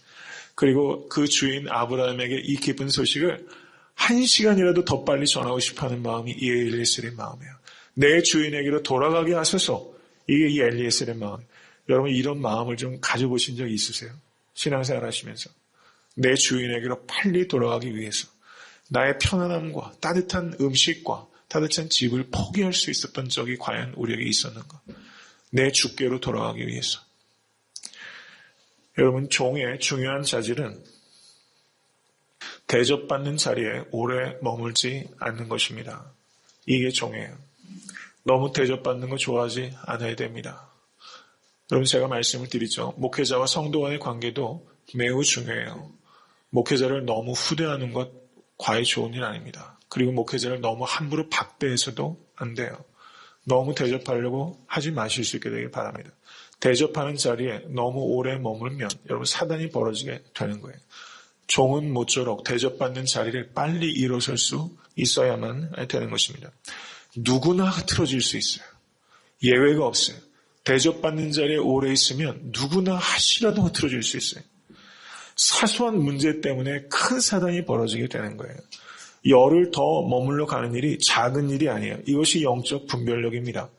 A: 그리고 그 주인 아브라함에게 이 기쁜 소식을 1시간이라도 더 빨리 전하고 싶어하는 마음이 이 엘리에셀의 마음이에요. 내 주인에게로 돌아가게 하소서. 이게 이 엘리에셀의 마음이에요. 여러분, 이런 마음을 좀 가져보신 적이 있으세요? 신앙생활 하시면서. 내 주인에게로 빨리 돌아가기 위해서 나의 편안함과 따뜻한 음식과 따뜻한 집을 포기할 수 있었던 적이 과연 우리에게 있었는가? 내 주께로 돌아가기 위해서. 여러분, 종의 중요한 자질은 대접받는 자리에 오래 머물지 않는 것입니다. 이게 종이에요. 너무 대접받는 거 좋아하지 않아야 됩니다. 여러분, 제가 말씀을 드리죠. 목회자와 성도 간의 관계도 매우 중요해요. 목회자를 너무 후대하는 것 과히 좋은 일 아닙니다. 그리고 목회자를 너무 함부로 박대해서도 안 돼요. 너무 대접하려고 하지 마실 수 있게 되길 바랍니다. 대접하는 자리에 너무 오래 머물면 여러분 사단이 벌어지게 되는 거예요. 종은 모쪼록 대접받는 자리를 빨리 일어설 수 있어야만 되는 것입니다. 누구나 흐트러질 수 있어요. 예외가 없어요. 대접받는 자리에 오래 있으면 누구나 하시라도 흐트러질 수 있어요. 사소한 문제 때문에 큰 사단이 벌어지게 되는 거예요. 열을 더 머물러 가는 일이 작은 일이 아니에요. 이것이 영적 분별력입니다.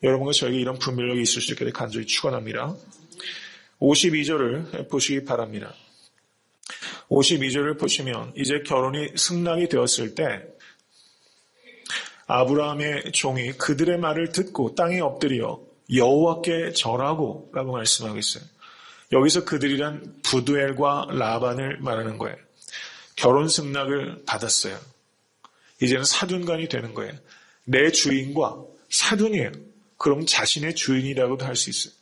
A: 여러분과 저에게 이런 분별력이 있을 수 있게 간절히 축원합니다. 52절을 보시기 바랍니다. 52절을 보시면 이제 결혼이 승낙이 되었을 때 아브라함의 종이 그들의 말을 듣고 땅에 엎드려 여호와께 절하고 라고 말씀하고 있어요. 여기서 그들이란 부두엘과 라반을 말하는 거예요. 결혼 승낙을 받았어요. 이제는 사돈간이 되는 거예요. 내 주인과 사돈이에요. 그럼 자신의 주인이라고도 할 수 있어요.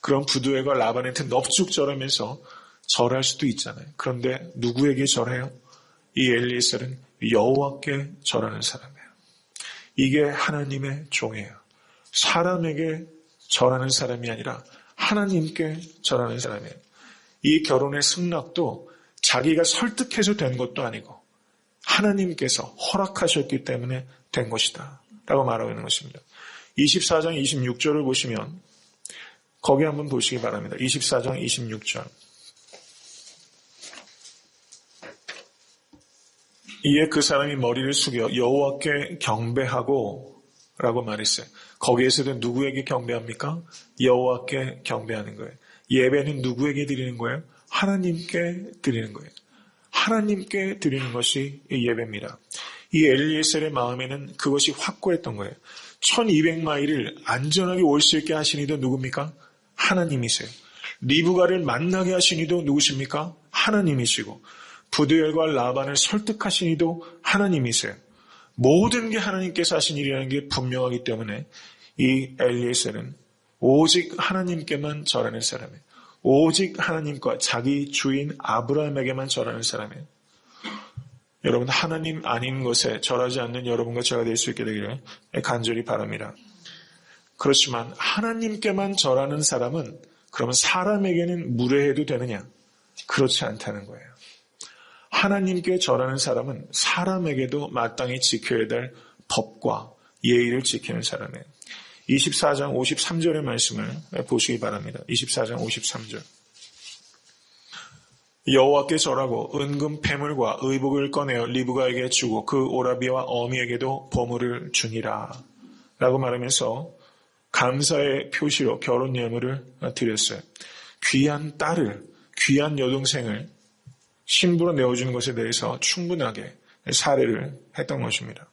A: 그럼 부두엘과 라반한테 넙죽 절하면서 절할 수도 있잖아요. 그런데 누구에게 절해요? 이 엘리에셀은 여호와께 절하는 사람이에요. 이게 하나님의 종이에요. 사람에게 절하는 사람이 아니라 하나님께 절하는 사람이에요. 이 결혼의 승낙도 자기가 설득해서 된 것도 아니고 하나님께서 허락하셨기 때문에 된 것이다 라고 말하고 있는 것입니다. 24장 26절을 보시면 거기 한번 보시기 바랍니다. 24장 26절. 이에 그 사람이 머리를 숙여 여호와께 경배하고 라고 말했어요. 거기에서도 누구에게 경배합니까? 여호와께 경배하는 거예요. 예배는 누구에게 드리는 거예요? 하나님께 드리는 거예요. 하나님께 드리는 것이 예배입니다. 이 엘리에셀의 마음에는 그것이 확고했던 거예요. 1200마일을 안전하게 올 수 있게 하신 이도 누굽니까? 하나님이세요. 리브가를 만나게 하신 이도 누구십니까? 하나님이시고 부두엘과 라반을 설득하신 이도 하나님이세요. 모든 게 하나님께서 하신 일이라는 게 분명하기 때문에 이 엘리에셀은 오직 하나님께만 절하는 사람이에요. 오직 하나님과 자기 주인 아브라함에게만 절하는 사람이에요. 여러분, 하나님 아닌 것에 절하지 않는 여러분과 제가 될 수 있게 되기를 간절히 바랍니다. 그렇지만 하나님께만 절하는 사람은 그러면 사람에게는 무례해도 되느냐? 그렇지 않다는 거예요. 하나님께 절하는 사람은 사람에게도 마땅히 지켜야 될 법과 예의를 지키는 사람이에요. 24장 53절의 말씀을 보시기 바랍니다. 24장 53절. 여호와께 절하고 은금 패물과 의복을 꺼내어 리브가에게 주고 그 오라비와 어미에게도 보물을 주니라 라고 말하면서 감사의 표시로 결혼 예물을 드렸어요. 귀한 딸을, 귀한 여동생을 신부로 내어주는 것에 대해서 충분하게 사례를 했던 것입니다.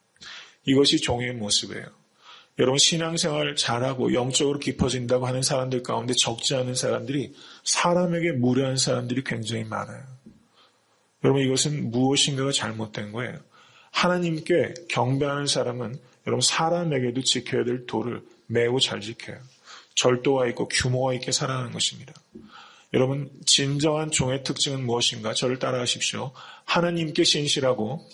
A: 이것이 종의 모습이에요. 여러분 신앙생활 잘하고 영적으로 깊어진다고 하는 사람들 가운데 적지 않은 사람들이 사람에게 무례한 사람들이 굉장히 많아요. 여러분 이것은 무엇인가가 잘못된 거예요. 하나님께 경배하는 사람은 여러분 사람에게도 지켜야 될 도를 매우 잘 지켜요. 절도가 있고 규모가 있게 살아가는 것입니다. 여러분 진정한 종의 특징은 무엇인가? 저를 따라하십시오. 하나님께 신실하고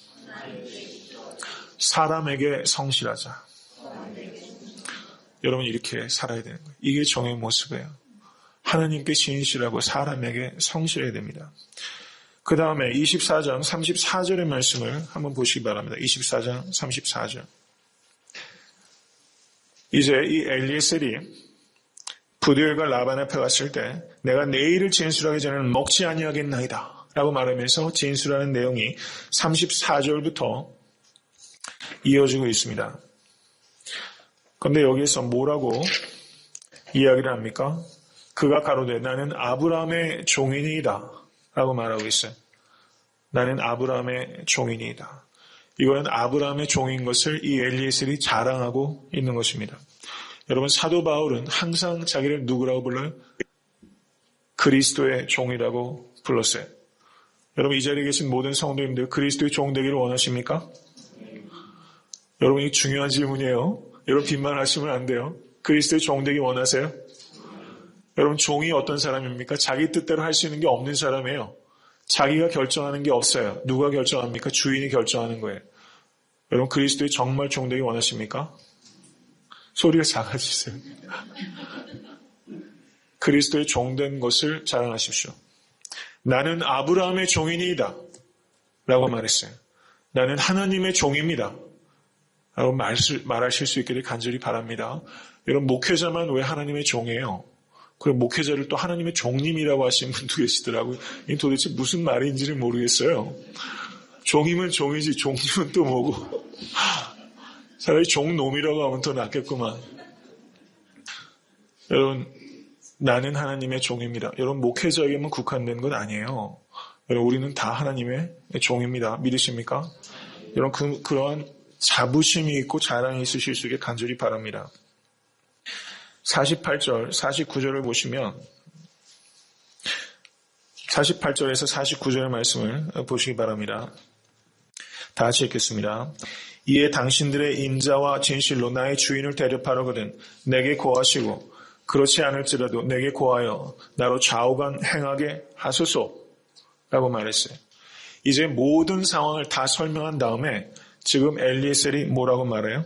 A: 사람에게 성실하자. 여러분 이렇게 살아야 되는 거예요. 이게 종의 모습이에요. 하나님께 신실하고 사람에게 성실해야 됩니다. 그 다음에 24장 34절의 말씀을 한번 보시기 바랍니다. 24장 34절. 이제 이 엘리에셀이 부두엘과 라반 앞에 갔을 때 내가 내일을 진술하기 전에는 먹지 아니하겠나이다 라고 말하면서 진술하는 내용이 34절부터 이어지고 있습니다. 그런데 여기에서 뭐라고 이야기를 합니까? 그가 가로되 나는 아브라함의 종이니이다 라고 말하고 있어요. 나는 아브라함의 종이니이다. 이거는 아브라함의 종인 것을 이 엘리에셀이 자랑하고 있는 것입니다. 여러분 사도 바울은 항상 자기를 누구라고 불러요? 그리스도의 종이라고 불렀어요. 여러분 이 자리에 계신 모든 성도님들 그리스도의 종 되기를 원하십니까? 여러분 이 중요한 질문이에요. 여러분 빈말하시면 안 돼요. 그리스도의 종 되기 원하세요? 여러분 종이 어떤 사람입니까? 자기 뜻대로 할 수 있는 게 없는 사람이에요. 자기가 결정하는 게 없어요. 누가 결정합니까? 주인이 결정하는 거예요. 여러분 그리스도의 정말 종 되기 원하십니까? 소리가 작아지세요. 그리스도의 종된 것을 자랑하십시오. 나는 아브라함의 종이니이다 라고 말했어요. 나는 하나님의 종입니다 라고 말하실 수 있기를 간절히 바랍니다. 여러분 목회자만 왜 하나님의 종이에요? 그리고 목회자를 또 하나님의 종님이라고 하시는 분도 계시더라고요. 이 도대체 무슨 말인지를 모르겠어요. 종이면 종이지 종님은 또 뭐고. 차라리 종놈이라고 하면 더 낫겠구만. 여러분 나는 하나님의 종입니다. 여러분 목회자에게만 국한된 건 아니에요. 여러분 우리는 다 하나님의 종입니다. 믿으십니까? 여러분 그러한 자부심이 있고 자랑이 있으실 수 있게 간절히 바랍니다. 48절, 49절을 보시면 48절에서 49절의 말씀을 보시기 바랍니다. 다 같이 읽겠습니다. 이에 당신들의 인자와 진실로 나의 주인을 대접하려거든 내게 고하시고 그렇지 않을지라도 내게 고하여 나로 좌우간 행하게 하소서 라고 말했어요. 이제 모든 상황을 다 설명한 다음에 지금 엘리에셀이 뭐라고 말해요?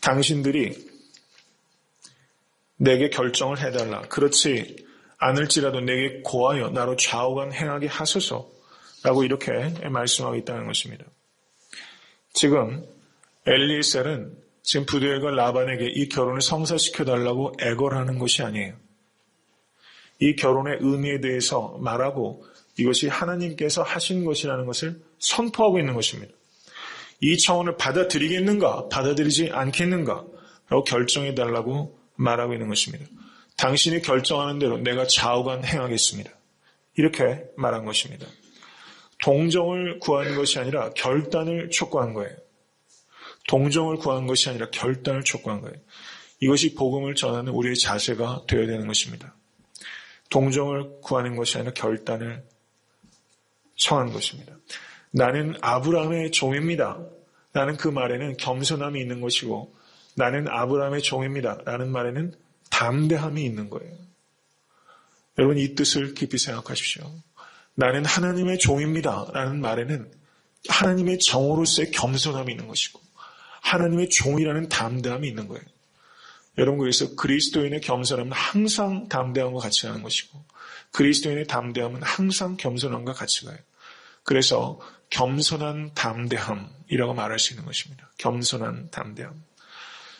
A: 당신들이 내게 결정을 해달라. 그렇지 않을지라도 내게 고하여 나로 좌우간 행하게 하소서라고 이렇게 말씀하고 있다는 것입니다. 지금 엘리에셀은 지금 부두엘과 라반에게 이 결혼을 성사시켜달라고 애걸하는 것이 아니에요. 이 결혼의 의미에 대해서 말하고 이것이 하나님께서 하신 것이라는 것을 선포하고 있는 것입니다. 이 청혼을 받아들이겠는가 받아들이지 않겠는가 라고 결정해달라고 말하고 있는 것입니다. 당신이 결정하는 대로 내가 좌우간 행하겠습니다. 이렇게 말한 것입니다. 동정을 구하는 것이 아니라 결단을 촉구한 거예요. 동정을 구한 것이 아니라 결단을 촉구한 거예요. 이것이 복음을 전하는 우리의 자세가 되어야 되는 것입니다. 동정을 구하는 것이 아니라 결단을 청하는 것입니다. 나는 아브라함의 종입니다. 라는 그 말에는 겸손함이 있는 것이고 나는 아브라함의 종입니다. 라는 말에는 담대함이 있는 거예요. 여러분 이 뜻을 깊이 생각하십시오. 나는 하나님의 종입니다. 라는 말에는 하나님의 정으로서의 겸손함이 있는 것이고 하나님의 종이라는 담대함이 있는 거예요. 여러분 그래서 그리스도인의 겸손함은 항상 담대함과 같이 가는 것이고 그리스도인의 담대함은 항상 겸손함과 같이 가요. 그래서 겸손한 담대함이라고 말할 수 있는 것입니다. 겸손한 담대함.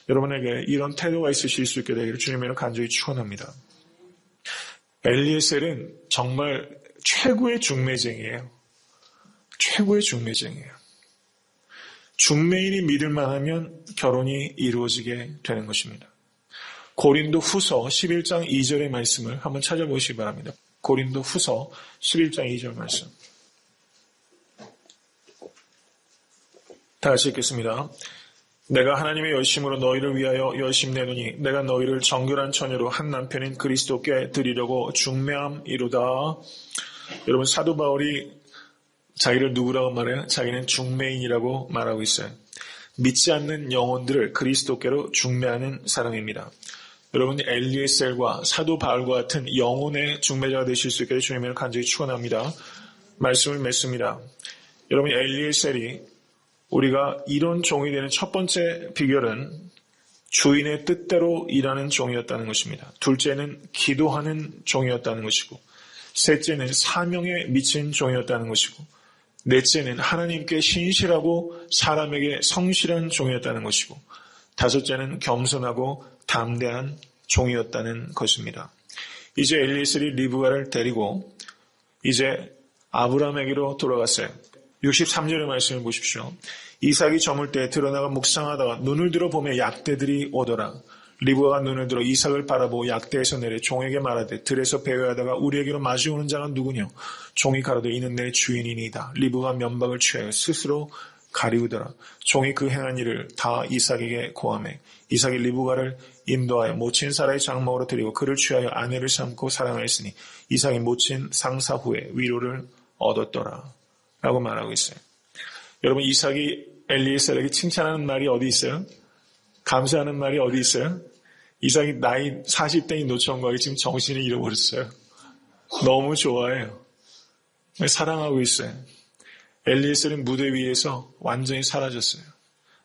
A: 여러분에게 이런 태도가 있으실 수 있게 되기를 주님으로 간절히 축원합니다. 엘리에셀은 정말 최고의 중매쟁이에요. 최고의 중매쟁이에요. 중매인이 믿을 만하면 결혼이 이루어지게 되는 것입니다. 고린도 후서 11장 2절의 말씀을 한번 찾아보시기 바랍니다. 고린도 후서 11장 2절 말씀. 다 같이 읽겠습니다. 내가 하나님의 열심으로 너희를 위하여 열심 내노니 내가 너희를 정결한 처녀로 한 남편인 그리스도께 드리려고 중매함이로다. 여러분, 사도 바울이 자기를 누구라고 말해요? 자기는 중매인이라고 말하고 있어요. 믿지 않는 영혼들을 그리스도께로 중매하는 사람입니다. 여러분, 엘리에셀과 사도 바울과 같은 영혼의 중매자가 되실 수 있게 주님을 간절히 축원합니다. 말씀을 맺습니다. 여러분, 엘리에셀이 우리가 이런 종이 되는 첫 번째 비결은 주인의 뜻대로 일하는 종이었다는 것입니다. 둘째는 기도하는 종이었다는 것이고, 셋째는 사명에 미친 종이었다는 것이고, 넷째는 하나님께 신실하고 사람에게 성실한 종이었다는 것이고, 다섯째는 겸손하고 담대한 종이었다는 것입니다. 이제 엘리에셀이 리브가를 데리고 이제 아브라함에게로 돌아갔어요. 63절의 말씀을 보십시오. 이삭이 저물 때 드러나가 묵상하다가 눈을 들어 보며 약대들이 오더라. 리브가가 눈을 들어 이삭을 바라보고 약대에서 내려 종에게 말하되 들에서 배회하다가 우리에게로 마주오는 자가 누구뇨? 종이 가로되 이는 내 주인이니이다. 리브가가 면박을 취하여 스스로 가리우더라. 종이 그 행한 일을 다 이삭에게 고하매 이삭이 리브가를 인도하여 모친 사라의 장막으로 데리고 그를 취하여 아내를 삼고 사랑하였으니 이삭이 모친 상사 후에 위로를 얻었더라. 라고 말하고 있어요. 여러분, 이삭이 엘리에셀에게 칭찬하는 말이 어디 있어요? 감사하는 말이 어디 있어요? 이삭이 나이 40대인 노처녀가 지금 정신을 잃어버렸어요. 너무 좋아해요. 사랑하고 있어요. 엘리에셀은 무대 위에서 완전히 사라졌어요.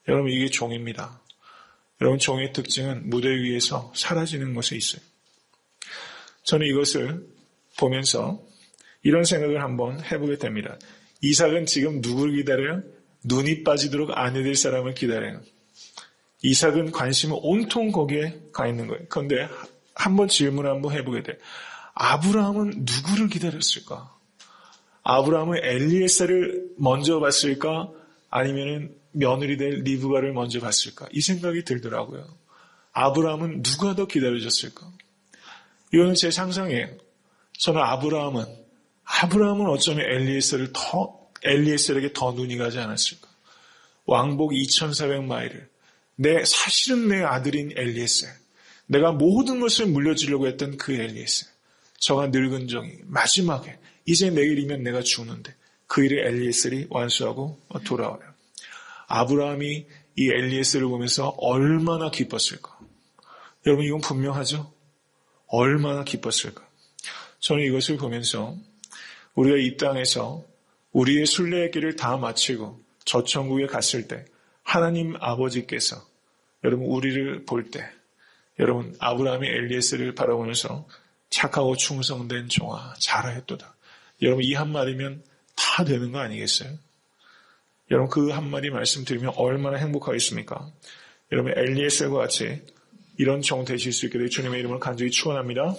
A: 여러분, 이게 종입니다. 여러분, 종의 특징은 무대 위에서 사라지는 것에 있어요. 저는 이것을 보면서 이런 생각을 한번 해보게 됩니다. 이삭은 지금 누구를 기다려요? 눈이 빠지도록 아내 될 사람을 기다려요. 이삭은 관심은 온통 거기에 가 있는 거예요. 그런데 한번 질문을 한번 해보게 돼요. 아브라함은 누구를 기다렸을까? 아브라함은 엘리에셀을 먼저 봤을까? 아니면 며느리 될 리브가를 먼저 봤을까? 이 생각이 들더라고요. 아브라함은 누가 더 기다려졌을까? 이거는 제 상상이에요. 저는 아브라함은 어쩌면 엘리에셀에게 더 눈이 가지 않았을까? 왕복 2,400마일을 사실은 내 아들인 엘리에셀, 내가 모든 것을 물려주려고 했던 그 엘리에셀, 저가 늙은 종이 마지막에 이제 내일이면 내가 죽는데 그 일을 엘리에셀이 완수하고 돌아와요. 아브라함이 이 엘리에셀을 보면서 얼마나 기뻤을까? 여러분, 이건 분명하죠? 얼마나 기뻤을까? 저는 이것을 보면서 우리가 이 땅에서 우리의 순례의 길을 다 마치고 저 천국에 갔을 때 하나님 아버지께서 여러분 우리를 볼 때 여러분 아브라함이 엘리에셀을 바라보면서 착하고 충성된 종아 잘하였도다. 여러분 이 한마디면 다 되는 거 아니겠어요? 여러분 그 한마디 말씀드리면 얼마나 행복하겠습니까? 여러분 엘리에셀과 같이 이런 종 되실 수 있게 될 주님의 이름을 간절히 축원합니다.